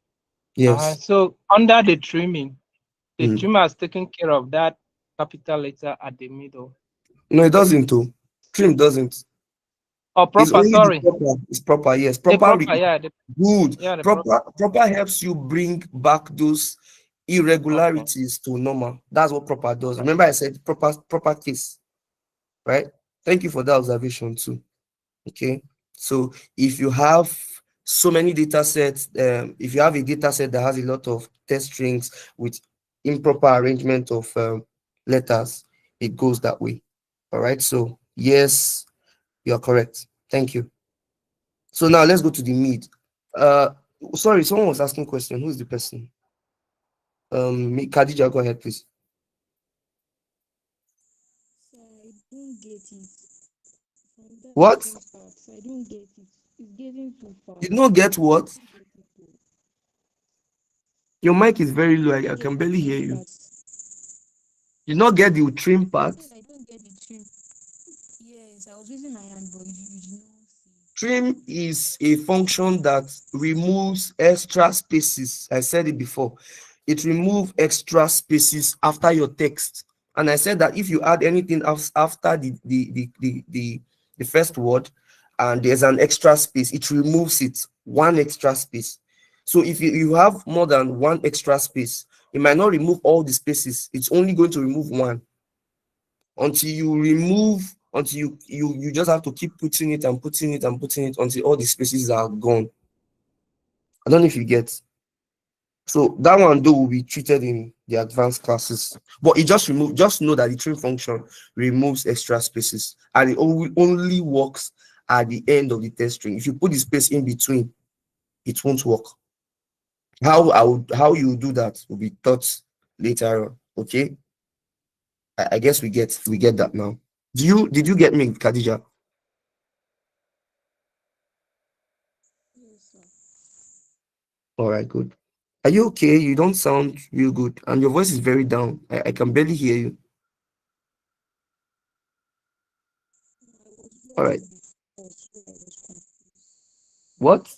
yes. So under the trimming, the Mm. trimmer has taken care of that capital letter at the middle. No, it doesn't too. Trim doesn't. Oh, It's proper, only the sorry. proper. It's proper, yes. The Proper proper, yeah, the good. yeah, the proper. Proper helps you bring back those Okay. irregularities to normal. That's what proper does. Remember I said proper case, right? Thank you for that observation too. Okay, so if you have so many data sets, if you have a data set that has a lot of test strings with improper arrangement of letters, it goes that way. All right, so yes, you're correct. Thank you. So now let's go to the mid. uh Sorry, someone was asking question. Who's the person? Khadija, go ahead please. So I don't get it. From that the What? first part, so I don't get it. It's getting too You fast. did not get I what? don't get it. Though. Your mic is very low. I I don't get can the barely trim hear you. part. You did not get the trim I part. said I don't get the trim. Yes, I was using my hand, but you did not see. Trim is a function that removes extra spaces. I said it before. It removes extra spaces after your text. And I said that if you add anything else after the first word and there's an extra space, it removes it, one extra space. So if you have more than one extra space, it might not remove all the spaces. It's only going to remove one until you remove, until you just have to keep putting it and putting it and putting it until all the spaces are gone. I don't know if you get. So that one though will be treated in the advanced classes, but it just just know that the trim function removes extra spaces and it only works at the end of the test string. If you put the space in between, it won't work. How you do that will be taught later on. Okay, I guess we get that now. Did you get me, Khadija? Yes, sir. All right, good. Are you okay? You don't sound real good, and your voice is very down. I can barely hear you. I was All lost right. before, so I was confused. What?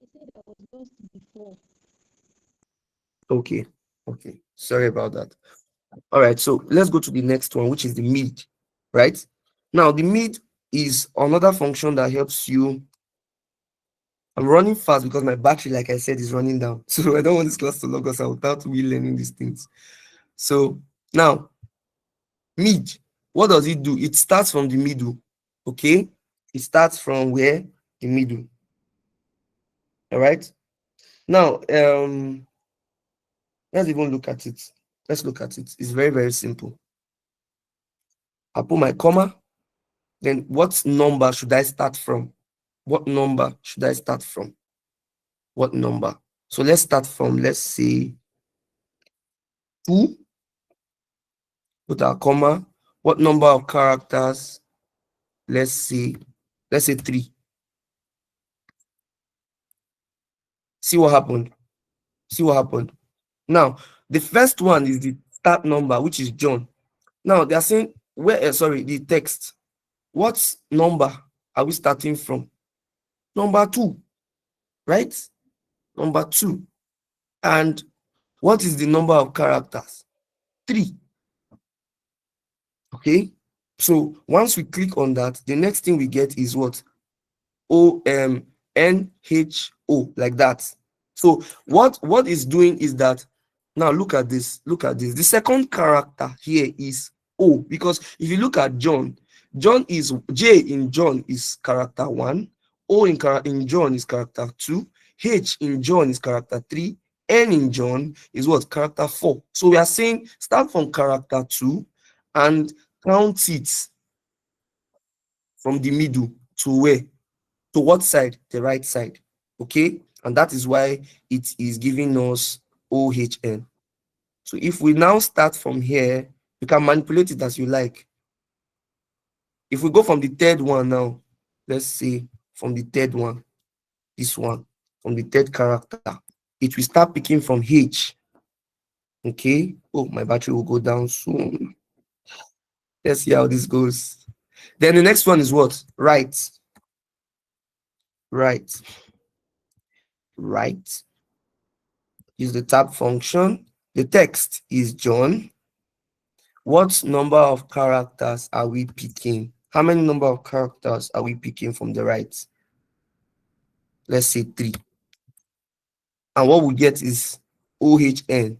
I said I was lost before. Okay. Okay. Sorry about that. All right. So let's go to the next one, which is the mid, right? Now, the mid is another function that helps you. I'm running fast because my battery, like I said, is running down. So I don't want this class to log us out without we learning these things. So now, mid, what does it do? It starts from the middle. Okay. It starts from where? The middle. All right. Now, let's even look at it. Let's look at it. It's very, very simple. I put my comma. Then what number should I start from? What number should I start from? What number? So let's start from, let's say, 2, put our comma. What number of characters? Let's say 3. See what happened? See what happened? Now, the first one is the start number, which is John. Now, they are saying, where, sorry, the text. What number are we starting from? Number 2, right? Number 2. And what is the number of characters? 3. Okay. So once we click on that, the next thing we get is what? OMNHO, like that. So what is doing is that, now look at this. Look at this. The second character here is O, because if you look at John, John is J in John is character 1, O in John is character 2, H in John is character 3, N in John is what? Character 4. So we are saying start from character 2 and count it from the middle to where? To what side? The right side. Okay. And that is why it is giving us OHN. So if we now start from here, you can manipulate it as you like. If we go from the third one now, let's say from the third one, this one, from the third character, it will start picking from H. Okay. Oh, my battery will go down soon. Let's see how this goes. Then the next one is what? Right. Right. Right. Use the tab function. The text is John. What number of characters are we picking? How many number of characters are we picking from the right? Let's say 3. And what we get is OHN.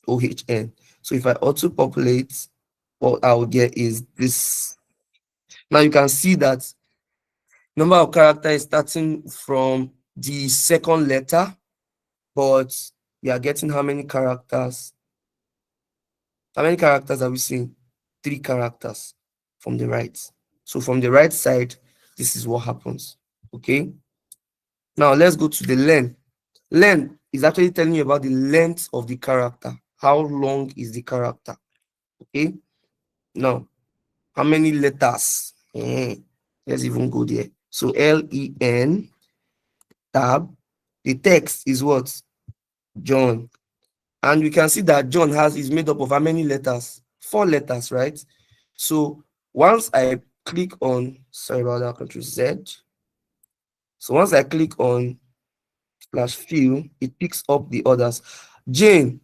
OHN. So if I auto populate, what I will get is this. Now you can see that number of characters is starting from the second letter, but we are getting how many characters? How many characters are we seeing? 3 characters from the right. So from the right side, this is what happens. Okay. Now let's go to the length. Length is actually telling you about the length of the character. How long is the character? Okay. Now, how many letters? Let's even go there. So LEN tab. The text is what? John. And we can see that John is made up of how many letters? 4 letters, right? So once I click on, sorry about that, Control Z. So once I click on /fill, it picks up the others. Jane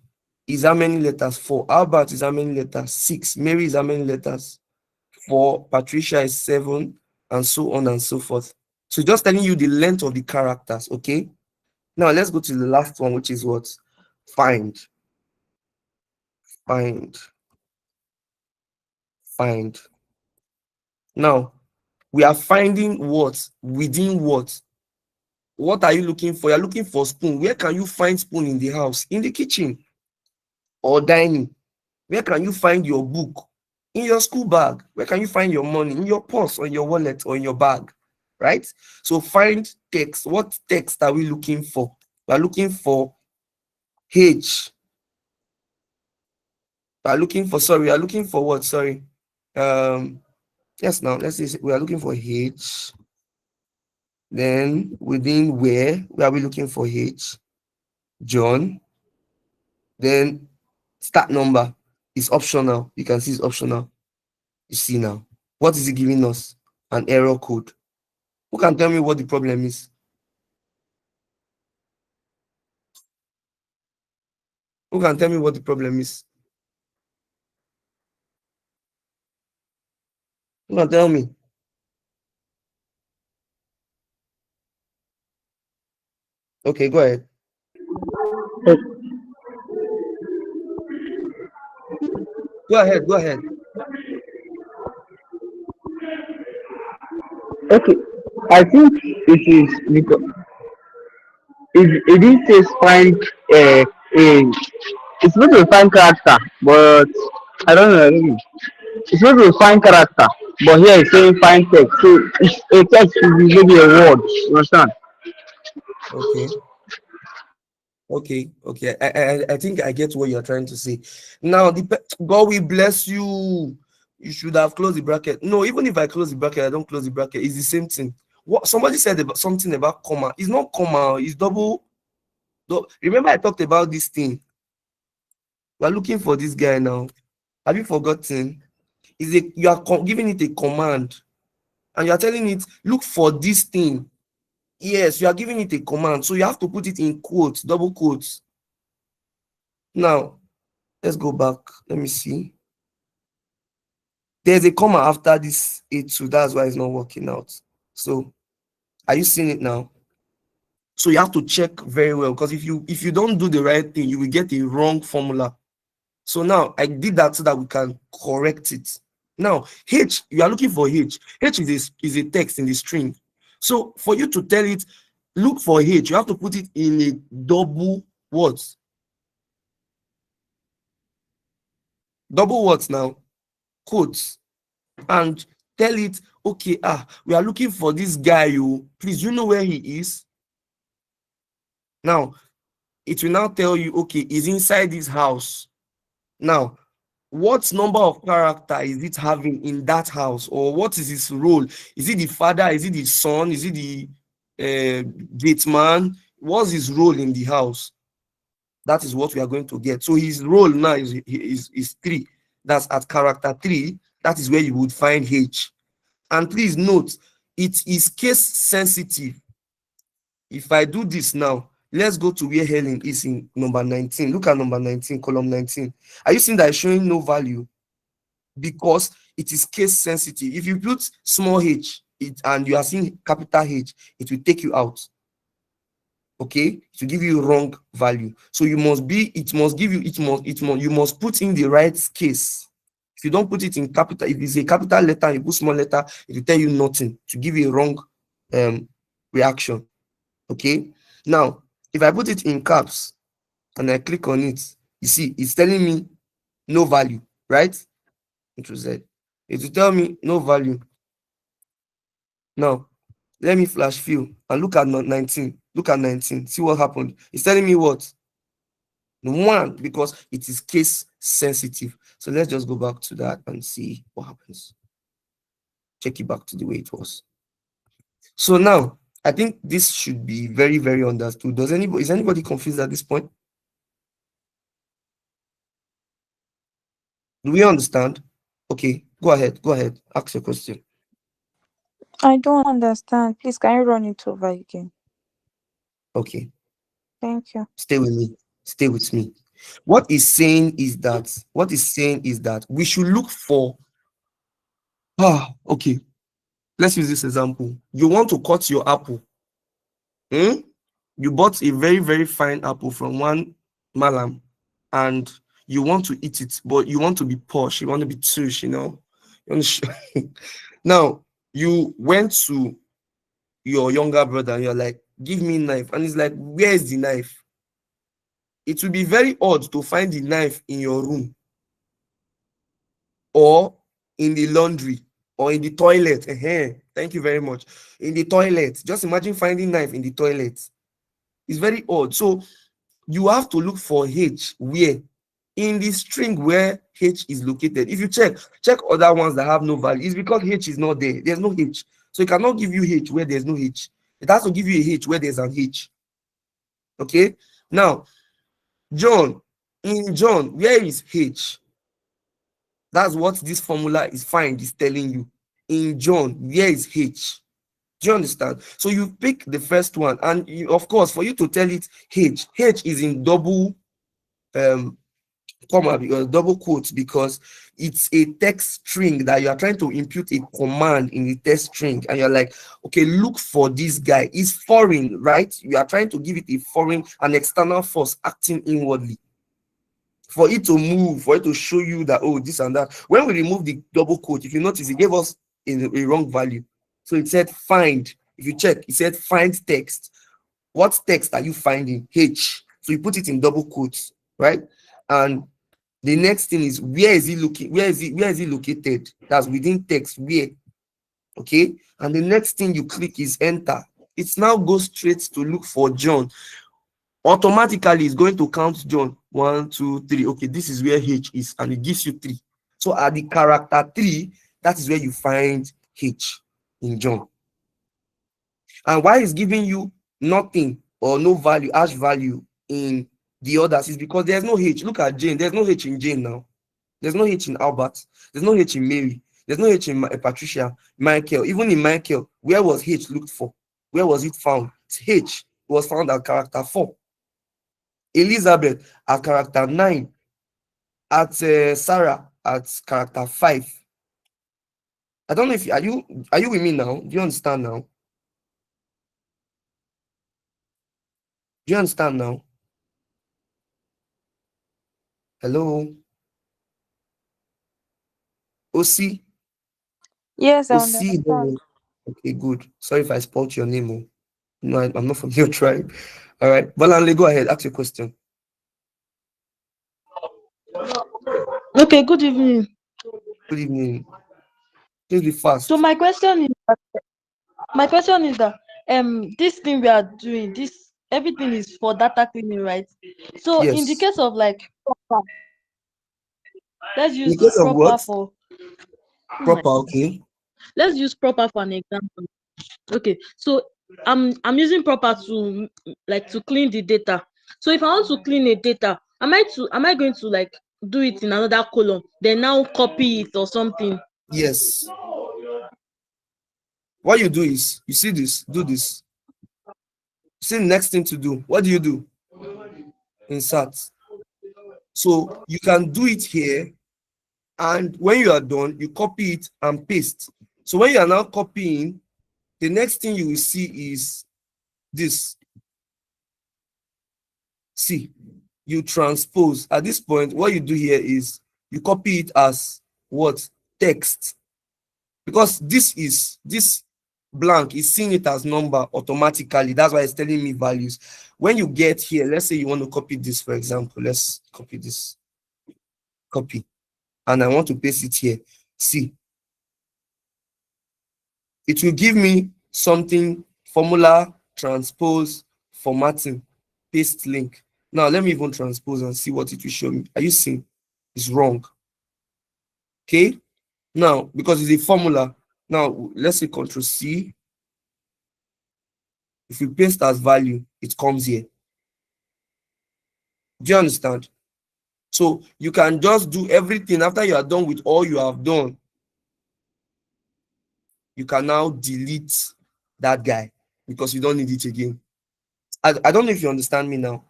is how many letters? 4. Albert is how many letters? 6. Mary is how many letters? 4. Patricia is 7, and so on and so forth. So just telling you the length of the characters. Okay. Now let's go to the last one, which is what? Find. Find. Find. Now we are finding what within what? What are you looking for? You're looking for spoon. Where can you find spoon in the house? In the kitchen or dining. Where can you find your book? In your school bag. Where can you find your money? In your purse or your wallet or in your bag, right? So find text. What text are we looking for? We are looking for H. We are looking for, sorry, we are looking for what? Sorry. Yes, now let's say we are looking for H. Then within where are we looking for H? John. Then start number is optional. You can see it's optional. You see now. What is it giving us? An error code. Who can tell me what the problem is? Who can tell me what the problem is? Who can tell me? Okay, go ahead. Go ahead. Go ahead. Okay, I think it is because it didn't say find a it's supposed to find character, but I don't know. I don't know. It's supposed to find character, but here it's saying find text. So it's, a text should be maybe a word. You understand? Okay. Okay. I think I get what you're trying to say. Now, God will bless you. You should have closed the bracket. No, even if I close the bracket, I don't close the bracket. It's the same thing. What somebody said about something about comma. It's not comma. It's double. Remember, I talked about this thing. We're looking for this guy now. Have you forgotten? You are giving it a command, and you are telling it look for this thing. Yes, you are giving it a command, so you have to put it in quotes, double quotes. Now, let's go back. Let me see. There's a comma after this A2. That's why it's not working out. So, are you seeing it now? So you have to check very well, because if you don't do the right thing, you will get a wrong formula. So now I did that so that we can correct it. Now, H, you are looking for H. H is a text in the string. So for you to tell it, look for H, you have to put it in a double what? Double what now? Quotes. And tell it, okay, we are looking for this guy. Please, you know where he is? Now, it will now tell you, okay, he's inside this house. Now, what number of character is it having in that house, or what is his role? Is it the father? Is it the son? Is it the gate man? What's his role in the house? That is what we are going to get. So his role now is 3. That's at character 3. That is where you would find H. And please note, it is case sensitive. If I do this now, let's go to where Helen is in number 19. Look at number 19, column 19. Are you seeing that it's showing no value? Because it is case sensitive. If you put small h and you are seeing capital H, it will take you out. Okay, to give you wrong value. So you must you must put in the right case. If you don't put it in capital, if it's a capital letter, you put small letter, it will tell you nothing, to give you a wrong reaction. Okay, now if I put it in caps and I click on it, you see it's telling me no value, right? Control Z. It will tell me no value. Now, let me flash fill and look at 19. Look at 19. See what happened. It's telling me what? 1, because it is case sensitive. So let's just go back to that and see what happens. Check it back to the way it was. So now, I think this should be very, very understood. Is anybody confused at this point? Do we understand? Okay, go ahead. Ask your question. I don't understand. Please, can you run it over again? Okay. Thank you. Stay with me. Stay with me. What is saying is that we should look for okay. Let's use this example. You want to cut your apple. You bought a very, very fine apple from one malam, and you want to eat it, but you want to be posh, you want to be tush, You want to now you went to your younger brother and you're like, give me knife, and he's like, where is the knife? It will be very odd to find the knife in your room, or in the laundry, or in the toilet. Thank you very much. In the toilet. Just imagine finding knife in the toilet. It's very odd. So you have to look for H where? In the string where H is located. If you check other ones that have no value, it's because H is not there. There's no H. So it cannot give you H where there's no H. It has to give you a H where there's an H. Okay? Now, John, in John, where is H? That's what this formula is telling you. In John, where is H? Do you understand? So you pick the first one, and of course, for you to tell it H is in double comma, because double quotes, because it's a text string that you are trying to impute a command in the text string, and you're like, okay, look for this guy. It's foreign, right? You are trying to give it a foreign, an external force acting inwardly, for it to move, for it to show you that, oh, this and that. When we remove the double quote, if you notice, it gave us a wrong value. So it said find. If you check, it said find text. What text are you finding? H. So you put it in double quotes, right? And the next thing is, where is it looking? Where is it located? That's within text. Where? Okay. And the next thing you click is enter. It now goes straight to look for John. Automatically it's going to count John. 1, 2, 3. Okay, this is where H is, and it gives you 3. So at the character 3, that is where you find H in John. And why it's giving you nothing or no value, hash value in the others, is because there's no H. Look at Jane. There's no H in Jane now. There's no H in Albert. There's no H in Mary. There's no H in Patricia, Michael. Even in Michael, where was H looked for? Where was it found? It's H was found at character 4. Elizabeth at character 9. At Sarah at character 5. I don't know if are you with me now? Do you understand now? Do you understand now? Hello? OC? Yes, I OC? understand. Okay, good. Sorry if I spoiled your name. Oh. No, I'm not from your tribe. All right. Balanle, go ahead. Ask your question. Okay, good evening. Good evening. Please be So fast. my question is that this thing we are doing, this everything is for data cleaning, right? So in the Yes. case of like proper, let's In the use case of proper what? for oh my Proper, goodness. okay. Let's use proper for an example. Okay, so I'm using proper to like to clean the data. So if I want to clean a data, am I going to like do it in another column, then now copy it or something? Yes. What you do is, you see this, do this. See the next thing to do. What do? Insert. So you can do it here, and when you are done, you copy it and paste. So when you are now copying, the next thing you will see is this. See, you transpose. At this point, what you do here is you copy it as what? Text. Because this blank is seeing it as number automatically. That's why it's telling me values. When you get here, let's say you want to copy this, for example. Let's copy this. Copy. And I want to paste it here. See, it will give me something, formula, transpose, formatting, paste link. Now let me even transpose and see what it will show me. Are you seeing? It's wrong. Okay. Now, because it's a formula, now let's say Control C. If you paste as value, it comes here. Do you understand? So you can just do everything after you are done with all you have done. You can now delete that guy because you don't need it again. I don't know if you understand me now.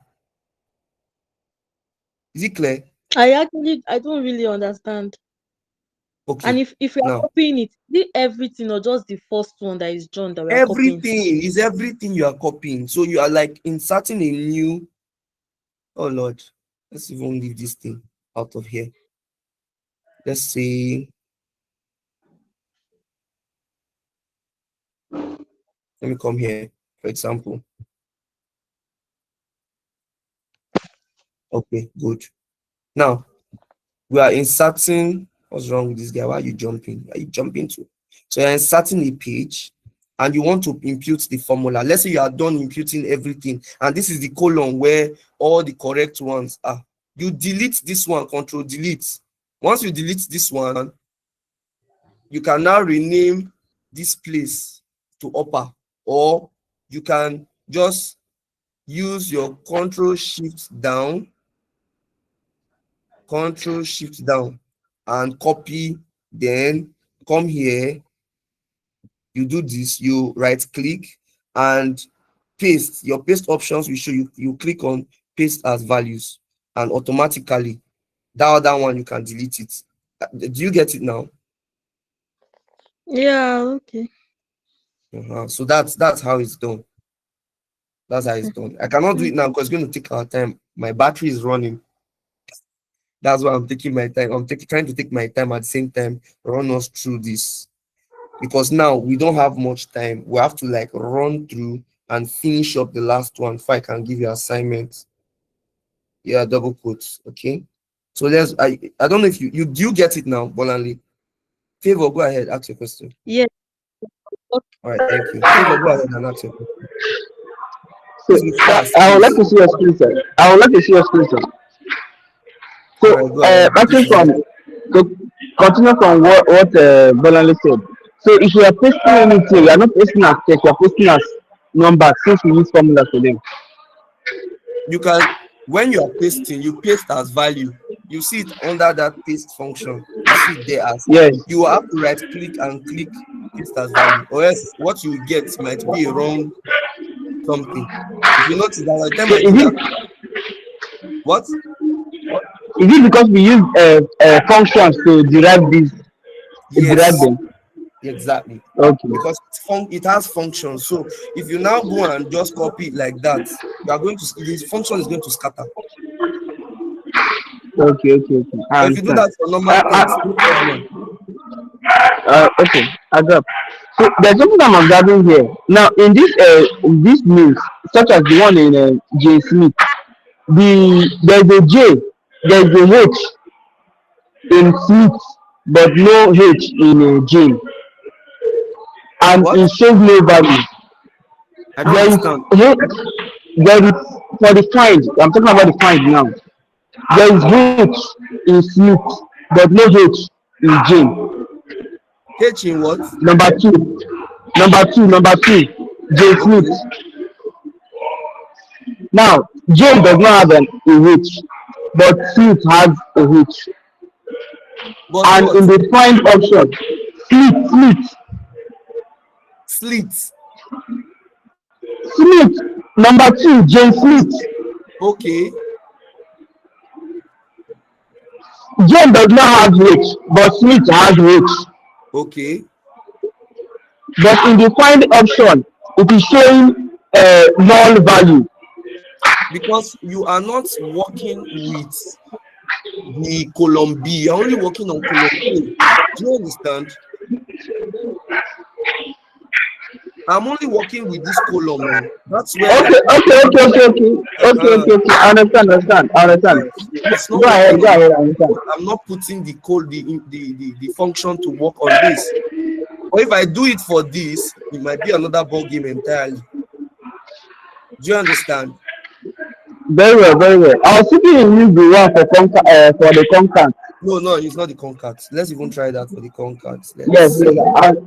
Is it clear? I don't really understand. And Okay. if we are Now, copying it, is it everything or just the first one that is John that we are copying? everything you are copying. So you are like inserting a new. Oh Lord, let's even leave this thing out of here. Let's say, let me come here, for example. Okay, good. Now we are inserting. What's wrong with this guy? Why are you jumping? Are you jumping to? So you're inserting a page and you want to impute the formula. Let's say you are done imputing everything, and this is the column where all the correct ones are. You delete this one, Control Delete. Once you delete this one, you can now rename this place to upper, or you can just use your Control Shift down, and copy. Then come here, you do this, you right click and paste. Your paste options will show you. You click on paste as values, and automatically that other one you can delete it. Do you get it now? Yeah, okay. So that's how it's done. That's how it's done. I cannot do it now because it's going to take our time. My battery is running. That's why I'm taking my time. Trying to take my time at the same time, run us through this. Because now we don't have much time. We have to like run through and finish up the last one before I can give you assignment. Yeah, double quotes. Okay. So I don't know if you do you get it now, Bolanli? Favor, go ahead, ask your question. Yes. All right, thank you. Favor, go ahead and ask your question. So Please be fast, I would like please. to see your screenshot. I would like to see your screenshot. So, All right, go ahead. This actually, is it. to continue from what Bolanle said. So, if you are pasting anything, you are not pasting as text, you are pasting as numbers since we use formulas for them. You can, when you are pasting, you paste as value. You see it under that paste function. You see it there as, Yes. you will have to right click and click paste as value, or else what you get might be a wrong something. If you notice that by the time So, I did that, what? is it because we use functions to derive Yes, them? exactly. Okay. Because it has functions. So if you now go and just copy it like that, you are going to, this function is going to scatter. Okay. I But if you do understand. that for normal Uh, text, no problem. okay, I got. So there's something I'm observing here. Now in this news, such as the one in J Smith, there's a J, there's a H in Smith, but no H in Jane, and What? it shows no value. I don't There is understand. H, there is for the find. I'm talking about the find now. There is H in Smith, but no H in Jane. H in what? Number two, number two, J Smith. Okay. Now, Jane does not have a H, but Smith has a H. But And what? in the find option, Slits. Smith, number two, Jane Smith. Okay. Jane does not have H, but Smith has H. Okay. But in the find option, it is showing null value. Because you are not working with the column B, you're only working on column A. Do you understand? I'm only working with this column. Oh. That's where Okay. I understand. yes. So it's not Go working ahead, on, I understand. I'm not putting the code, the function to work on this. Or if I do it for this, it might be another ball game entirely. Do you understand? Very well, very well. I was thinking you use the one for the concat. No, it's not the concat. Let's even try that for the concat. Let's Yes, see.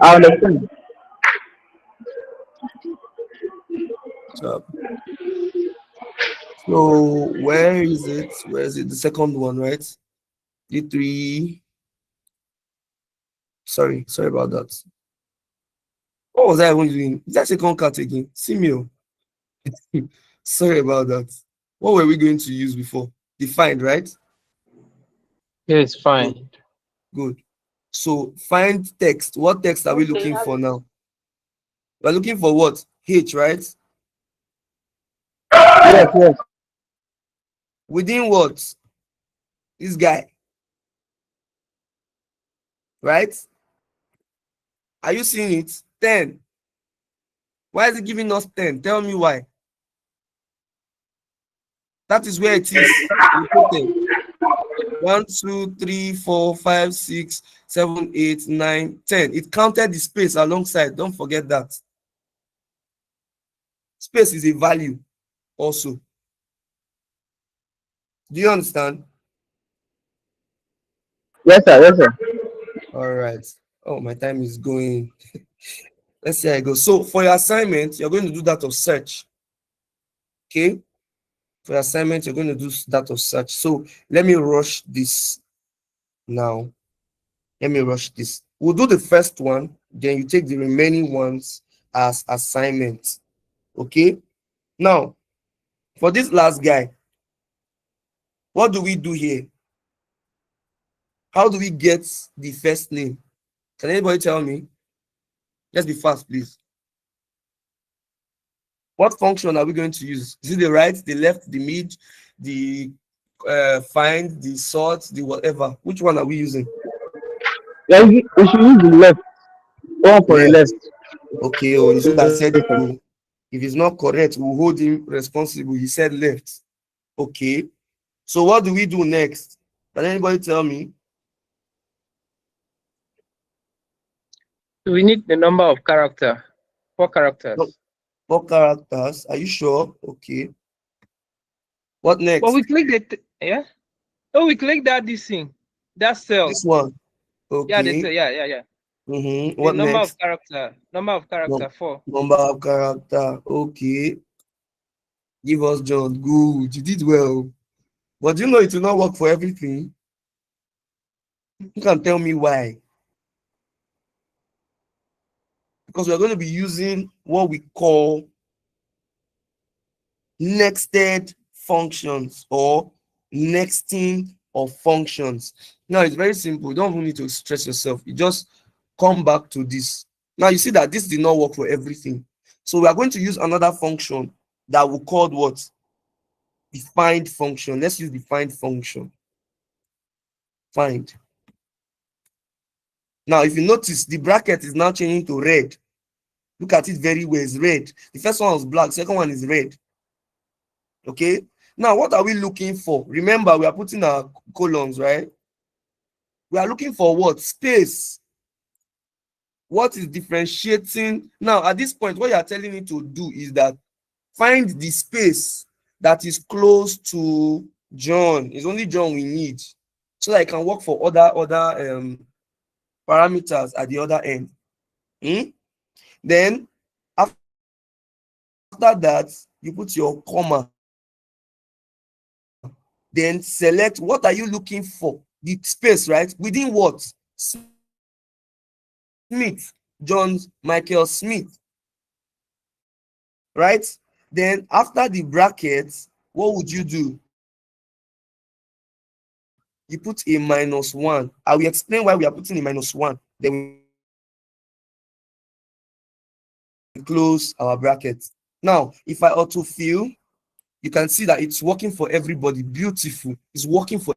I understand. So where is it? Where is it? The second one, right? D3. Sorry about that. What was I even doing? Is that second cat again? Simio. Sorry about that. What were we going to use before? Defined, right? Yes, Good. fine. Good. So find text. What text are we looking for now? We're looking for what? H, right? Yes. Within what? This guy, right? Are you seeing it? 10. Why is it giving us 10? Tell me why. That is where it is. 1, 2, 3, 4, 5, 6, 7, 8, 9, 10. It counted the space alongside. Don't forget that. Space is a value also. Do you understand? Yes, sir. All right. Oh, my time is going. Let's see how it goes. So for your assignment, you're going to do that of search. Okay. For your assignment, you're going to do that of search. So let me rush this now. Let me rush this. We'll do the first one, then you take the remaining ones as assignments. Okay. Now, for this last guy, what do we do here? How do we get the first name? Can anybody tell me? Let's be fast, please. What function are we going to use? Is it the right, the left, the mid, the find, the sort, the whatever? Which one are we using? Yeah, we should use the left. One for the Left. left. Okay, oh, you should have said it too. If it's not correct, we'll hold him responsible. He said left. Okay. So what do we do next? Can anybody tell me? We need the number of character, 4 No, characters. 4 characters. Are you sure? Okay. What But we next? click yeah. Oh, we click that this thing, that cell. This one. Yeah, they say Okay. yeah. The What number of next? character, number of character Num 4. Number of character. Okay. Give us John. Good. You did well. But you know it will not work for everything. You can tell me why. Because we are going to be using what we call nested functions or nexting of functions. Now it's very simple. You don't even need to stress yourself. You just come back to this. Now you see that this did not work for everything. So we are going to use another function that we call what? Defined function. Let's use defined function. Find. Now if you notice, the bracket is now changing to red. Look at it very well. It's red. The first one was black. Second one is red. Okay. Now what are we looking for? Remember, we are putting our columns, right? We are looking for what? Space. What is differentiating? Now at this point, what you are telling me to do is that find the space that is close to John. It's only John we need, so that I can work for other parameters at the other end. Then after that, you put your comma. Then select what are you looking for. The space, right? Within what? Smith. John Michael Smith. Right? Then after the brackets, what would you do? You put a -1. I will explain why we are putting a -1. Then we close our brackets. Now, if I autofill, you can see that it's working for everybody. Beautiful. It's working for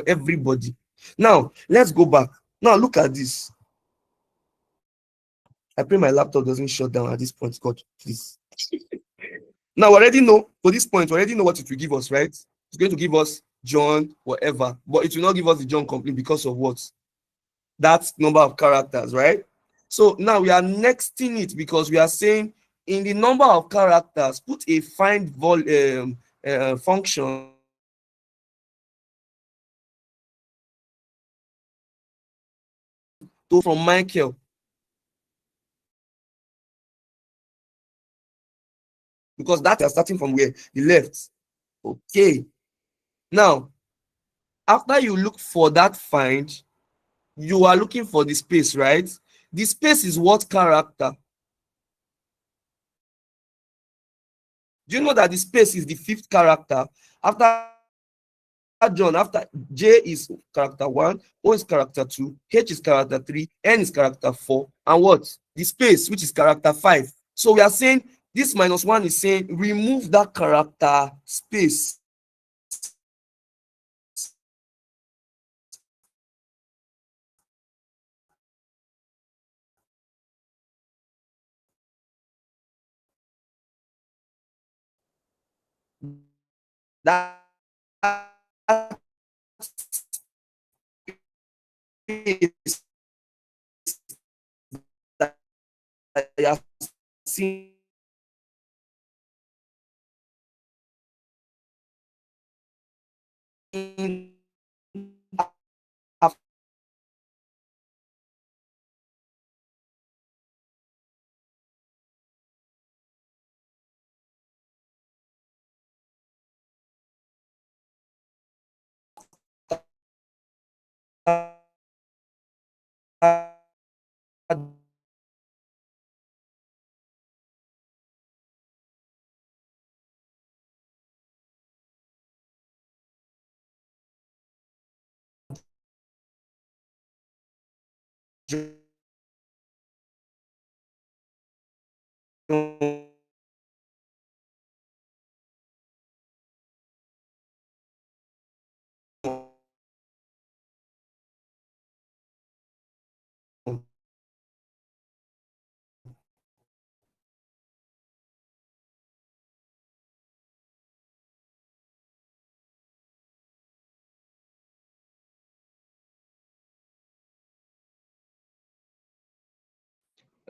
everybody. Now, let's go back. Now, look at this. I pray my laptop doesn't shut down at this point. God, please. Now, we already know, to this point, we already know what it will give us, right? It's going to give us John, whatever. But it will not give us the John complete because of what? That number of characters, right? So now we are nexting it because we are saying in the number of characters, put a find function to from Michael, because that is starting from where? The left. Okay. Now, after you look for that find, you are looking for the space, right? The space is what character? Do you know that the space is the 5th character? After John, after J is character 1, O is character 2, H is character 3, N is character 4, and what? The space, which is character 5. So we are saying this -1 is saying remove that character space. That space that you are seeing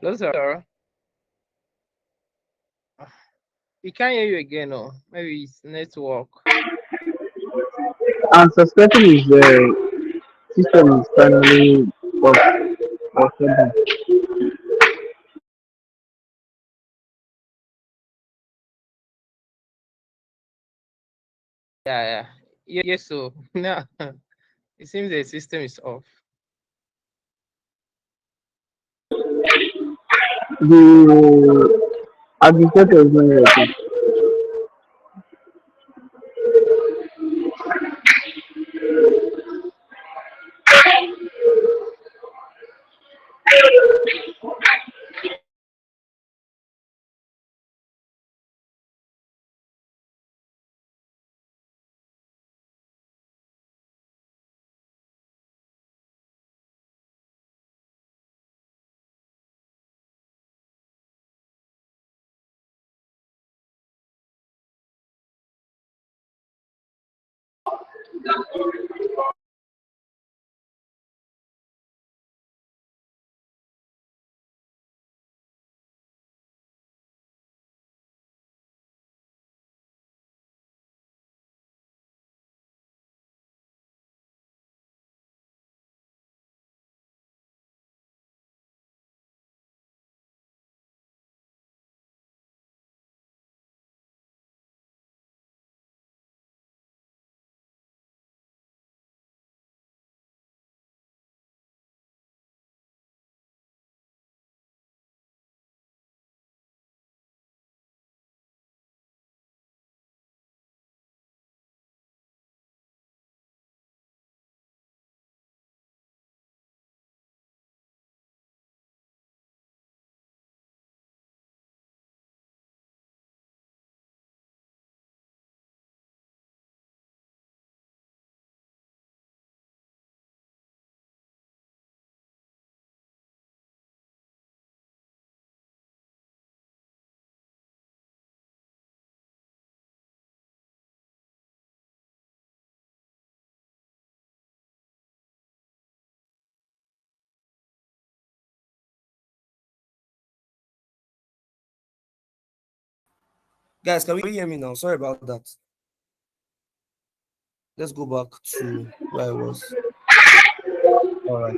Hello, sir. We can't hear you again. Oh, maybe it's network. I'm suspecting his system is finally off or something. Yeah, yeah. Yes, so now it seems the system is off. The administrator is not working. Guys, can we hear me now? Sorry about that. Let's go back to where I was. All right.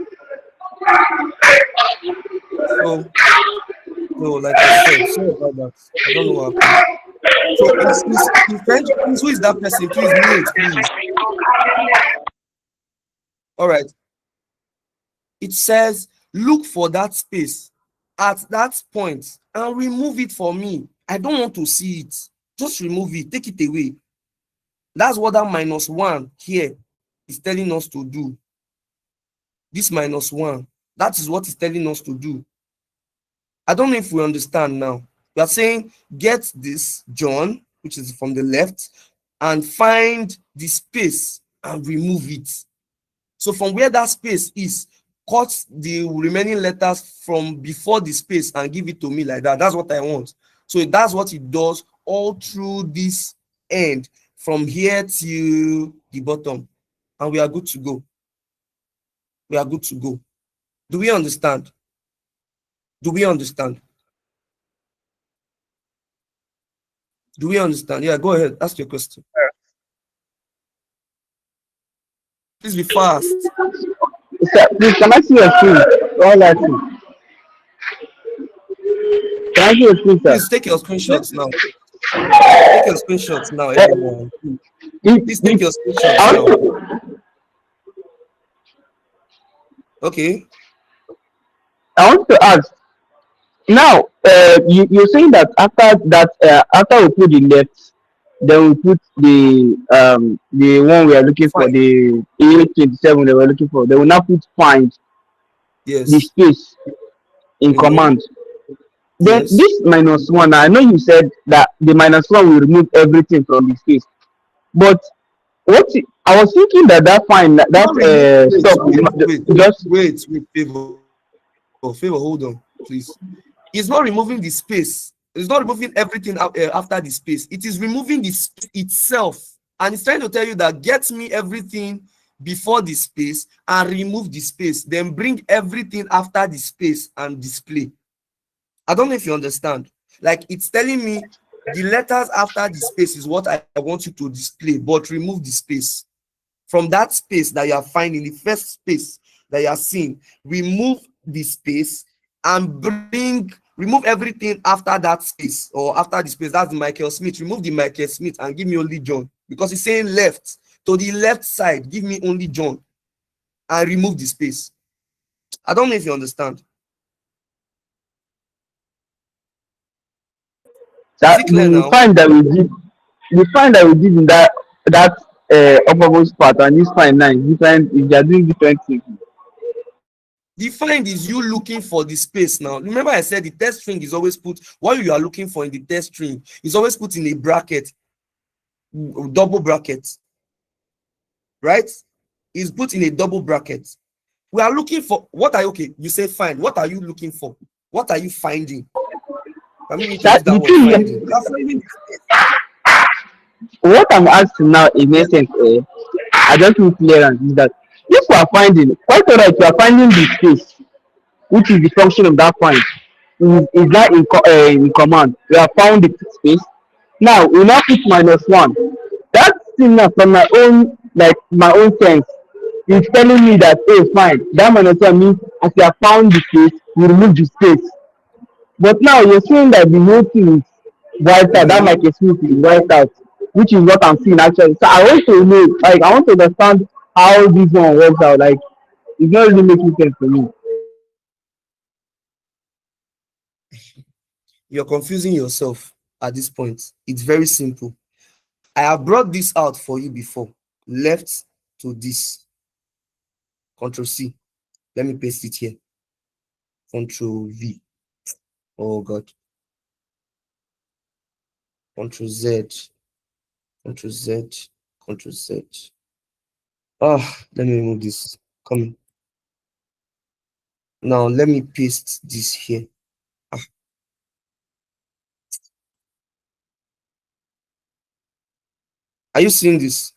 So, like I said, sorry about that. I don't know what happened. So, in French, please, who is that person? Please mute, please. All right. It says, look for that space at that point and remove it for me. I don't want to see it. Just remove it. Take it away. That's what that -1 here is telling us to do. This -1. That is what it's telling us to do. I don't know if we understand now. We are saying, get this, John, which is from the left, and find the space and remove it. So from where that space is, cut the remaining letters from before the space and give it to me like that. That's what I want. So that's what it does all through this end, from here to the bottom. And we are good to go. We are good to go. Do we understand? Do we understand? Do we understand? Yeah, go ahead. Ask your question. Please be fast. Sir, please, can I see your screen? All I see. Can I see your screen, sir? Please take your screenshots now. Take your screenshots now, Eh, everyone. if, Please take if, your screenshots I now. want to, Okay. I want to ask now. You're saying that after we put the left, then we put the one we are looking for, Fine. the A27 that we're looking for. They will now put find the Yes. space in Mm-hmm. command. Then Yes. this -1, I know you said that the -1 will remove everything from the space, but I was thinking that that fine that Not remove. Wait, stuff wait, wait, just favor, hold on, please. It's not removing the space. It's not removing everything after the space. It is removing the space itself. And it's trying to tell you that get me everything before the space and remove the space. Then bring everything after the space and display. I don't know if you understand. Like it's telling me the letters after the space is what I want you to display, but remove the space. From that space that you are finding, the first space that you are seeing, remove the space and remove everything after that space or after the space. That's the Michael Smith. Remove the Michael Smith and give me only John, because it's saying left. To the left side, give me only John and remove the space. I don't know if you understand. Is That it clear the now? fine that we did, the fine that we did in that uppermost part and this fine now is different. If they are doing different things. The find is you looking for the space now. Remember I said the test string is always put, what you are looking for in the test string is always put in a bracket, double bracket, right? Is put in a double bracket. We are looking for, what are you, okay, you say find. What are you looking for? What are you finding? Permit me to use That that the word, thing finding. is, You are finding the space. what I'm asking now in Yes. essence, I just need clearance is that if we are finding, quite alright, we are finding the space, which is the function of that point, is that in command. We have found the space. Now we now put -1. That thing now from my own, like my own sense is telling me that, hey, fine, that -1 means as you have found the space, you remove the space. But now you're saying that the whole thing is wiped out. That Mm-hmm. Michael Smith is wiped out, which is what I'm seeing actually. So I want to know, like, I want to understand how this one works out. Like, it's not really making sense to me. You're confusing yourself at this point. It's very simple. I have brought this out for you before. Left to this. Control C. Let me paste it here. Control V. Oh God. Control Z. Control Z. Control Z. Let me remove this. Come. Now let me paste this here. Ah, are you seeing this?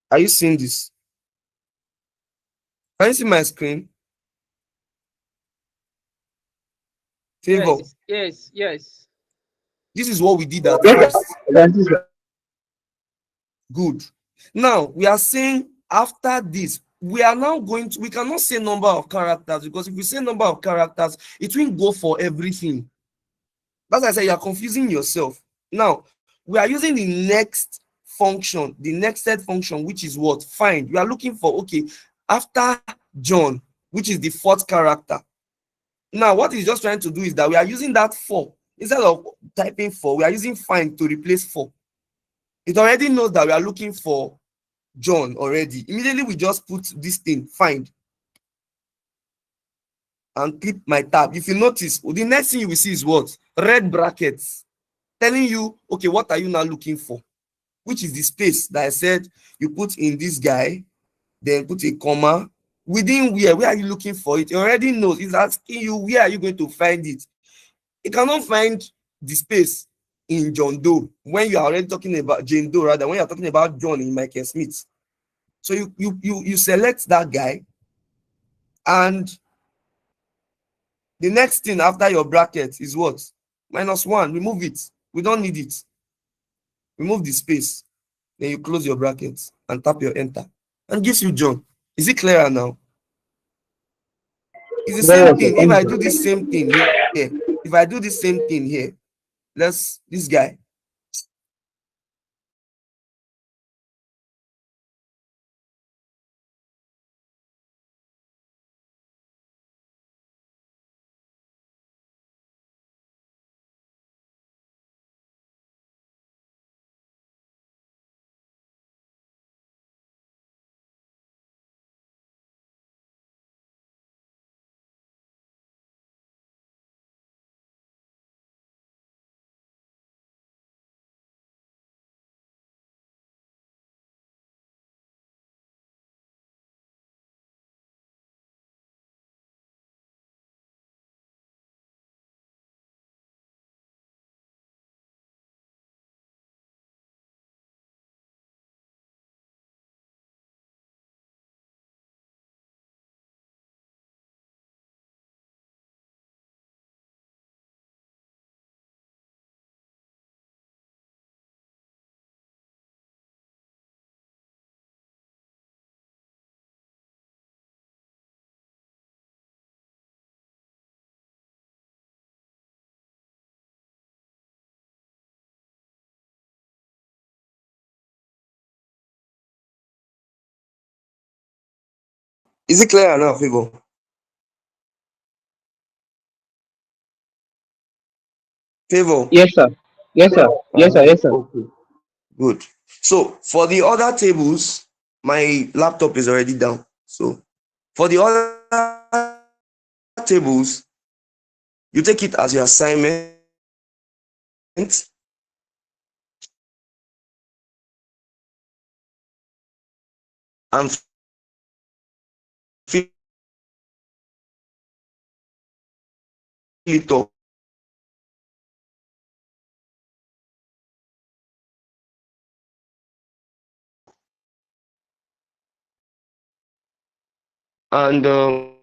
Are you seeing this? Can you see my screen? Favor. Yes, yes, yes. This is what we did at Yes, first. that's it. Good. Now we are saying after this, we are now going to, we cannot say number of characters, because if we say number of characters, it will go for everything. That's why I say you are confusing yourself. Now we are using the next function, the next set function, which is what? Find. We are looking for, okay, after John, which is the fourth character. Now what it's just trying to do is that we are using that 4. Instead of typing 4, we are using find to replace 4. It already knows that we are looking for John already. Immediately we just put this thing, find, and click my tab. If you notice, the next thing you will see is what? Red brackets telling you, okay, what are you now looking for? Which is the space that I said you put in this guy, then put a comma. Within where are you looking for it? It already knows. It's asking you, where are you going to find it? It cannot find the space in John Doe when you are already talking about Jane Doe, rather when you're talking about John in Michael Smith. So you select that guy, and the next thing after your bracket is what? -1. Remove it. We don't need it. Remove the space. Then you close your brackets and tap your enter, and gives you John. Is it clearer now? It's the Very same okay. thing. If Thank I do you. this same thing here, if I do this same thing here, this guy, Is it clear now, Favor? Favor. Yes, sir. Yes, sir. Yes, sir. Yes, sir. Okay. Good. So for the other tables, my laptop is already down. So for the other tables, you take it as your assignment and fill it up. And of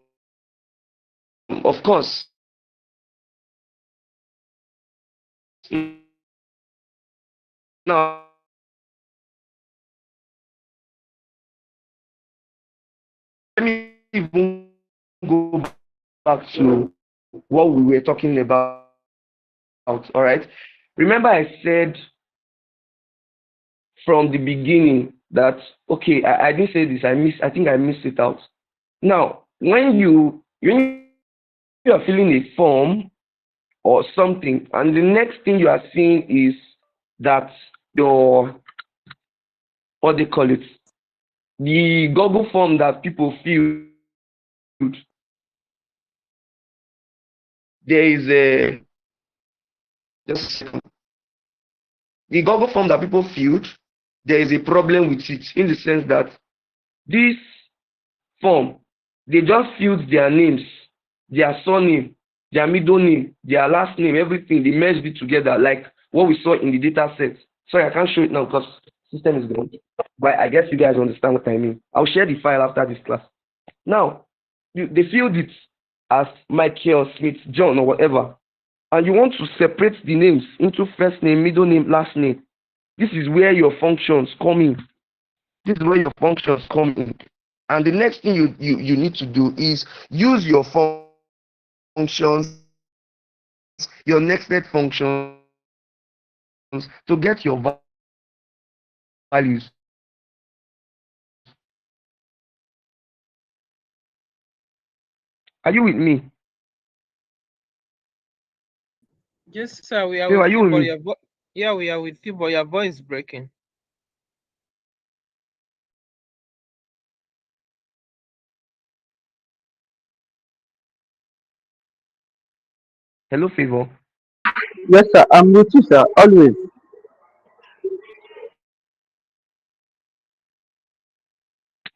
course, now let me even go back to what we were talking about. All right. Remember, I said from the beginning that okay, I didn't say this. I think I missed it out. Now, when you are filling a form or something, and the next thing you are seeing is that your what they call it, the Google form that people filled, there is a just a second. The Google form that people filled, there is a problem with it in the sense that this form, they just filled their names, their surname, their middle name, their last name, everything. They merged it together like what we saw in the data set. Sorry, I can't show it now because system is gone. But I guess you guys understand what I mean. I'll share the file after this class. Now, they filled it as Michael, Smith, John, or whatever. And you want to separate the names into first name, middle name, last name. This is where your functions come in. This is where your functions come in. And the next thing you need to do is use your functions, your nexted functions to get your values. Are you with me? Yes, sir, we are Hey, with are you you, with but me? yeah, we are with you, but your voice is breaking. Hello, Favor. Yes, sir. I'm with you, sir. Always.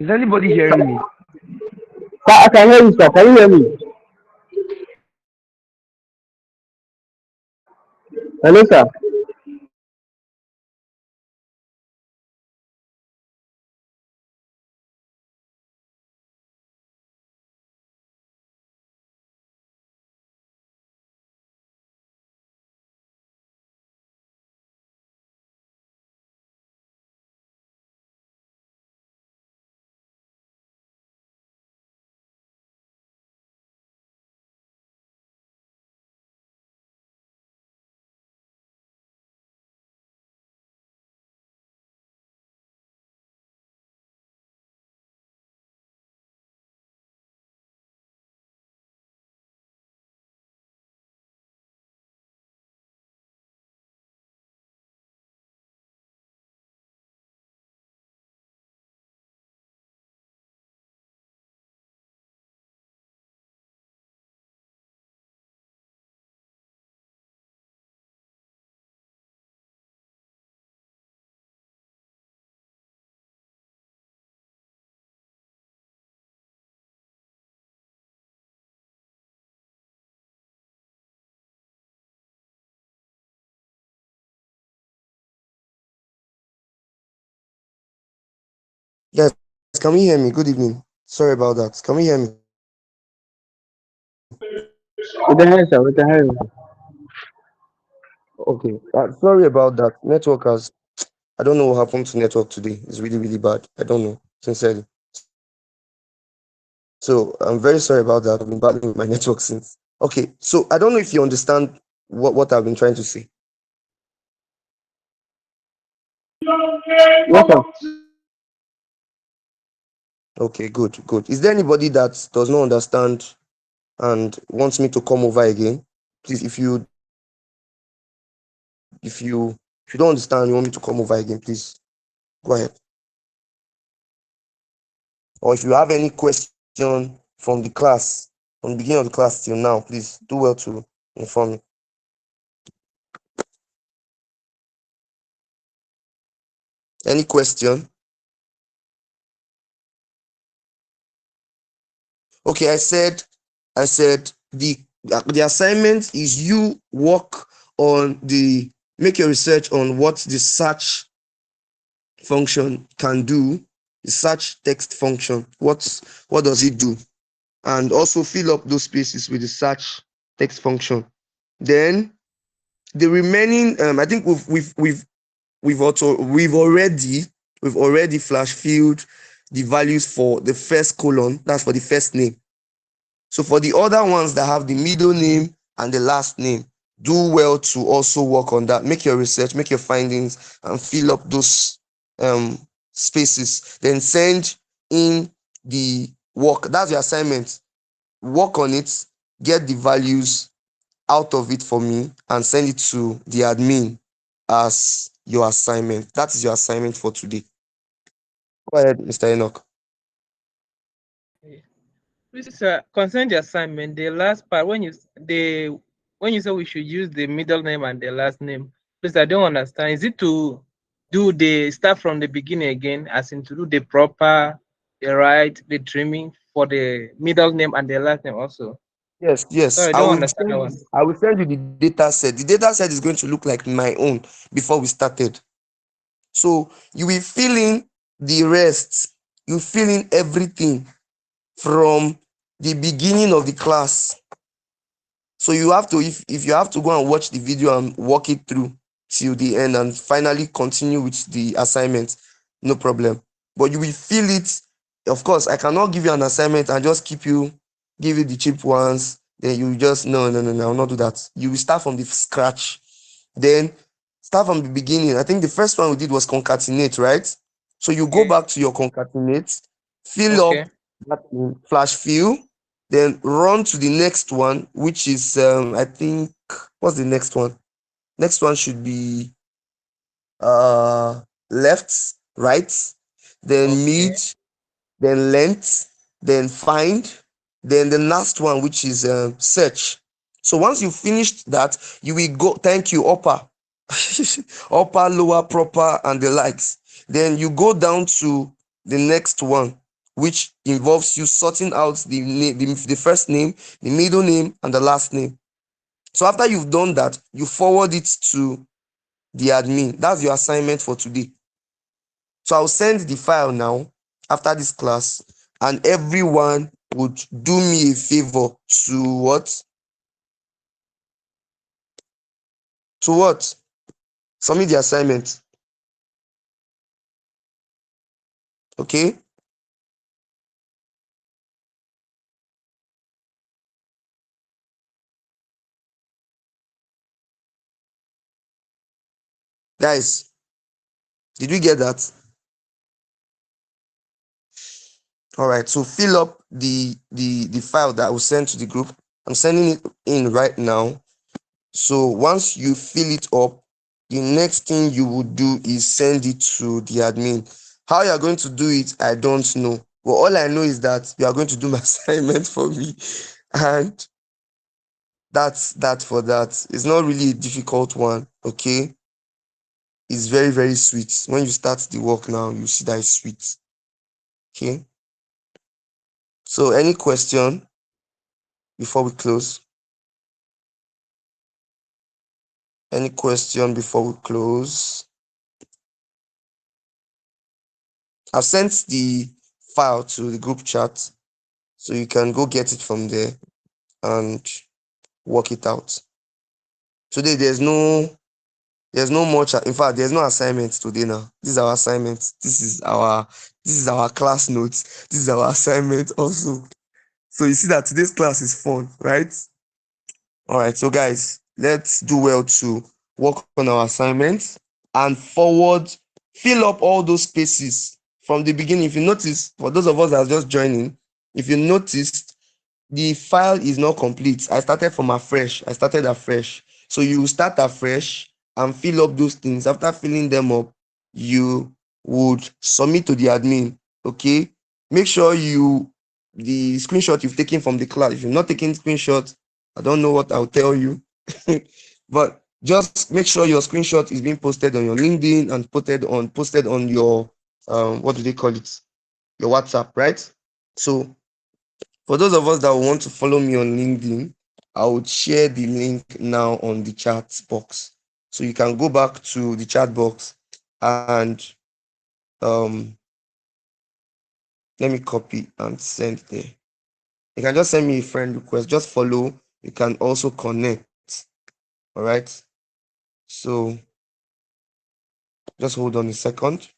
Is anybody hearing me? Sir, I can hear you, sir. Can you hear me? Hello, sir. Yes, can we hear me? Good evening. Sorry about that. Can we hear me? We can hear you, sir. We can hear you. Okay. Sorry about that. Network has, I don't know what happened to network today. It's really, really bad. I don't know, sincerely. So I'm very sorry about that. I've been battling with my network since. Okay. So I don't know if you understand what I've been trying to say. Yes, sir. Okay, good, good. Is there anybody that does not understand and wants me to come over again? Please, if you don't understand, you want me to come over again, please go ahead. Or if you have any question from the class, from the beginning of the class till now, please do well to inform me. Any question? Okay, I said the assignment is you work on the make your research on what the search function can do, the search text function. What does it do? And also fill up those spaces with the search text function. Then the remaining, I think we've already flash filled the values for the first column. That's for the first name. So for the other ones that have the middle name and the last name, do well to also work on that. Make your research, make your findings, and fill up those um, spaces. Then send in the work. That's your assignment. Work on it, get the values out of it for me, and send it to the admin as your assignment. That is your assignment for today. Go ahead, Mr. Enoch. Yeah. Please, concern the assignment, the last part when you say we should use the middle name and the last name, please, I don't understand. Is it to do the start from the beginning again, as in to do the proper, the right, the trimming for the middle name and the last name also? Yes, yes. Sorry, I I don't will understand that send one. you, I will send you the data set. The data set is going to look like my own before we started. So you will fill in the rest. You fill in everything from the beginning of the class. So you have to, if you have to go and watch the video and walk it through till the end and finally continue with the assignment, no problem. But you will feel it. Of course, I cannot give you an assignment and just give you the cheap ones. Then you just no, no, no, no, I will not do that. You will start from the scratch. Then start from the beginning. I think the first one we did was concatenate, right? So you go Yeah. back to your concatenate, fill up Okay. that flash fill, then run to the next one, which is I think what's the next one? Next one should be uh left, right, then Okay. mid, then length, then find, then the last one, which is search. So once you finished that, you will go, thank you, upper, upper, lower, proper, and the likes. Then you go down to the next one, which involves you sorting out the first name, the middle name, and the last name. So after you've done that, you forward it to the admin. That's your assignment for today. So I'll send the file now after this class, and everyone would do me a favor to what? To what? Submit the assignment. Okay? Guys, did we get that? All right. So fill up the file that I will send to the group. I'm sending it in right now. So once you fill it up, the next thing you would do is send it to the admin. How you are going to do it, I don't know. But all I know is that you are going to do my assignment for me. And that's that for that. It's not really a difficult one, okay? It's very, very sweet. When you start the work now, you see that it's sweet. Okay. So any question before we close? Any question before we close? I've sent the file to the group chat, so you can go get it from there and work it out. Today there's no much, in fact, there's no assignment today now. This is our assignment. This is our class notes. This is our assignment also. So you see that today's class is fun, right? All right, so guys, let's do well to work on our assignments and forward, fill up all those spaces. from the beginning, if you notice, for those of us that are just joining, if you noticed, the file is not complete. I started from afresh. I started afresh. So you start afresh and fill up those things. After filling them up, you would submit to the admin. Okay. Make sure the screenshot you've taken from the class. If you're not taking screenshot, I don't know what I'll tell you. But just make sure your screenshot is being posted on your LinkedIn and posted on your what do they call it? Your WhatsApp, right? So for those of us that want to follow me on LinkedIn, I would share the link now on the chat box. So you can go back to the chat box and um, let me copy and send there. You can just send me a friend request, just follow. You can also connect. All right. So just hold on a second.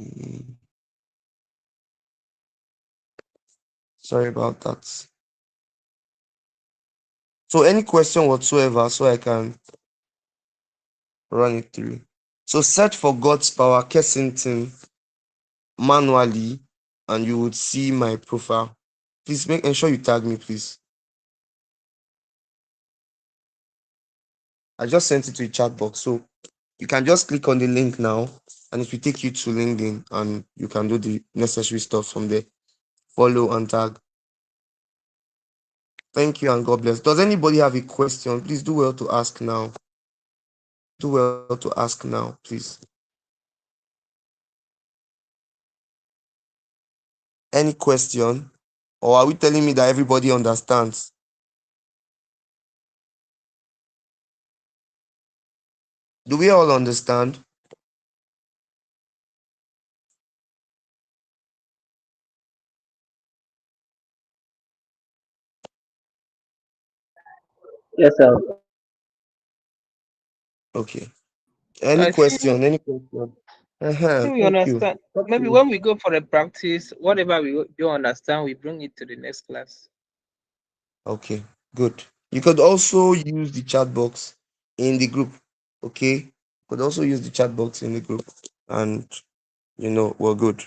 Mm, Sorry about that. So any question whatsoever, so I can run it through. So search for God's Power Kensington manually and you would see my profile. Please ensure you tag me, please. I just sent it to the chat box. So you can just click on the link now and it will take you to LinkedIn and you can do the necessary stuff from there. Follow and tag. Thank you and God bless. Does anybody have a question? Please do well to ask now. Do well to ask now, please. Any question? Or are we telling me that everybody understands? Do we all understand? Yes, sir. Okay. Any I think question? Any question? I think we Thank you. understand. Talk to Maybe me. when we go for a practice, whatever we don't understand, we bring it to the next class. Okay, good. You could also use the chat box in the group. Okay, you could also use the chat box in the group, and we're good.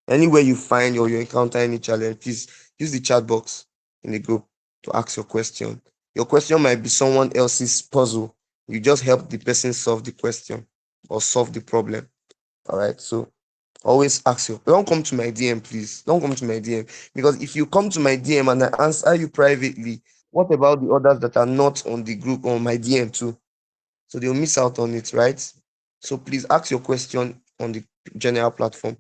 Anywhere you find or you encounter any challenge, please use the chat box in the group to ask your question. Your question might be someone else's puzzle. You just help the person solve the question or solve the problem. All right. So always ask you. Don't come to my DM, please. Don't come to my DM because if you come to my DM and I answer you privately, what about the others that are not on the group on my DM too? So they'll miss out on it, right? So please ask your question on the general platform.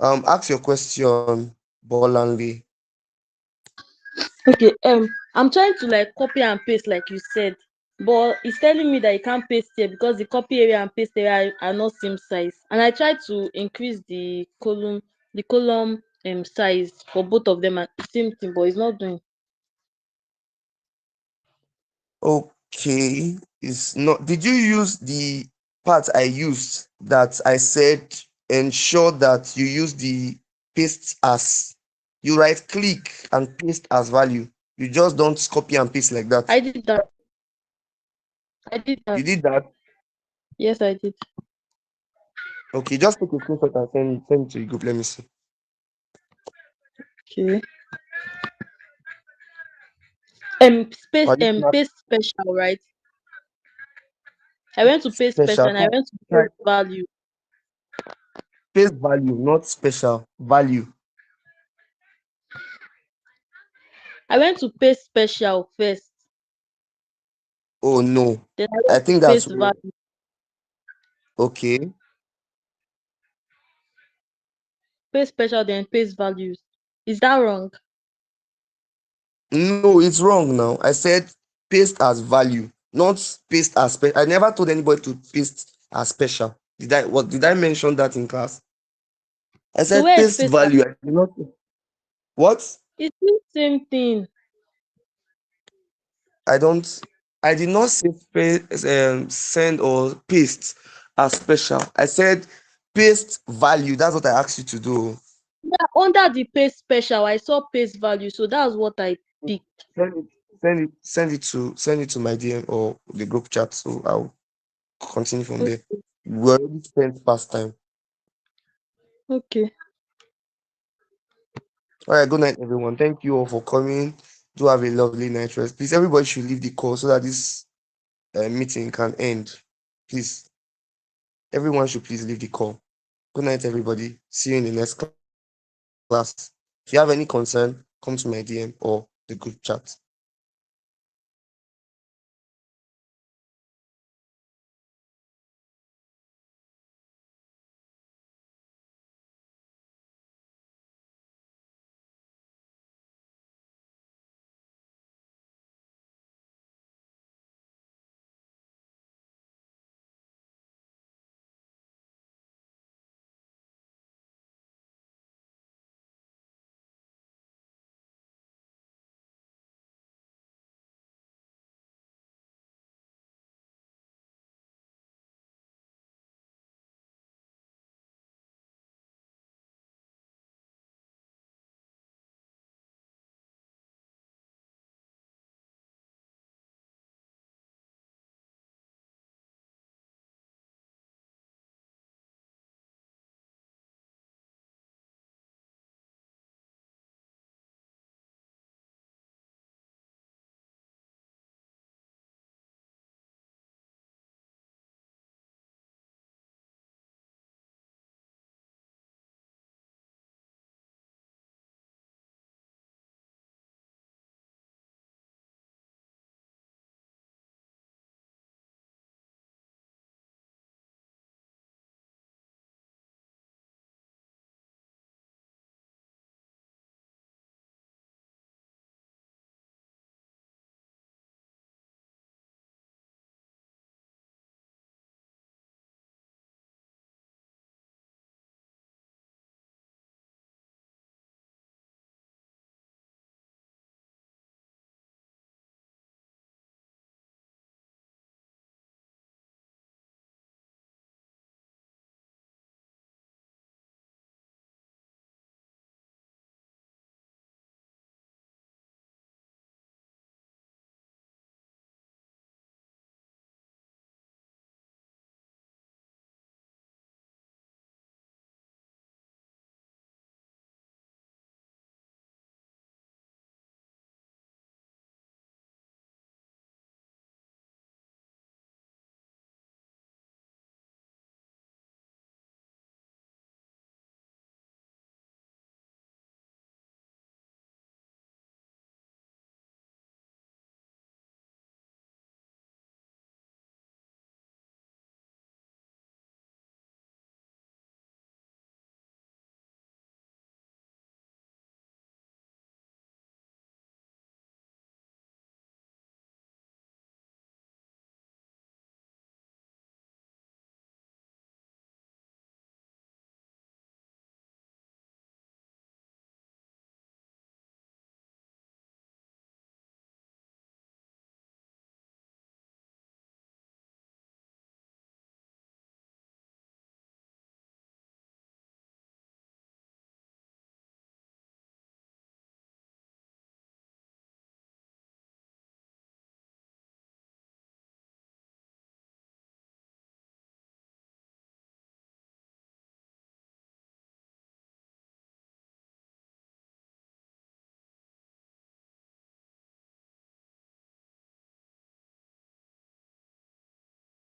Ask your question, Bolanle. Okay, I'm trying to like copy and paste like you said, but it's telling me that you can't paste here because the copy area and paste area are not same size. And I tried to increase the column size for both of them at the same thing, but it's not doing. Okay, it's not. Did you use the part I used that I said ensure that you use the paste as you right click and paste as value. You just don't copy and paste like that. I did that. I did You that. did that. Yes, I did. Okay, just take a screenshot and send it to the group. Let me see. Okay. Space Or this not paste special, right? I went to paste special special. and I Try, went to try paste value. paste value, not special value. I went to paste special first. Oh no, Then I I went to think that's paste wrong. value. Okay. Paste special, then paste values. Is that wrong? No, it's wrong now. I said paste as value, not paste as special. I never told anybody to paste as special. Did I mention that in class? I So said where is paste paste as value. I did not what? it's the same thing. I don't I did not say send or paste as special. I said paste value. That's what I asked you to do. Yeah, under the paste special, I saw paste value, so that's what I picked. Send it, send it to my DM or the group chat. So I'll continue from Okay. there. We already spent past time. Okay. All right, good night, everyone. Thank you all for coming. Do have a lovely night rest. Please, everybody should leave the call so that this meeting can end. Please, everyone should please leave the call. Good night, everybody. See you in the next class. If you have any concern, come to my DM or the group chat.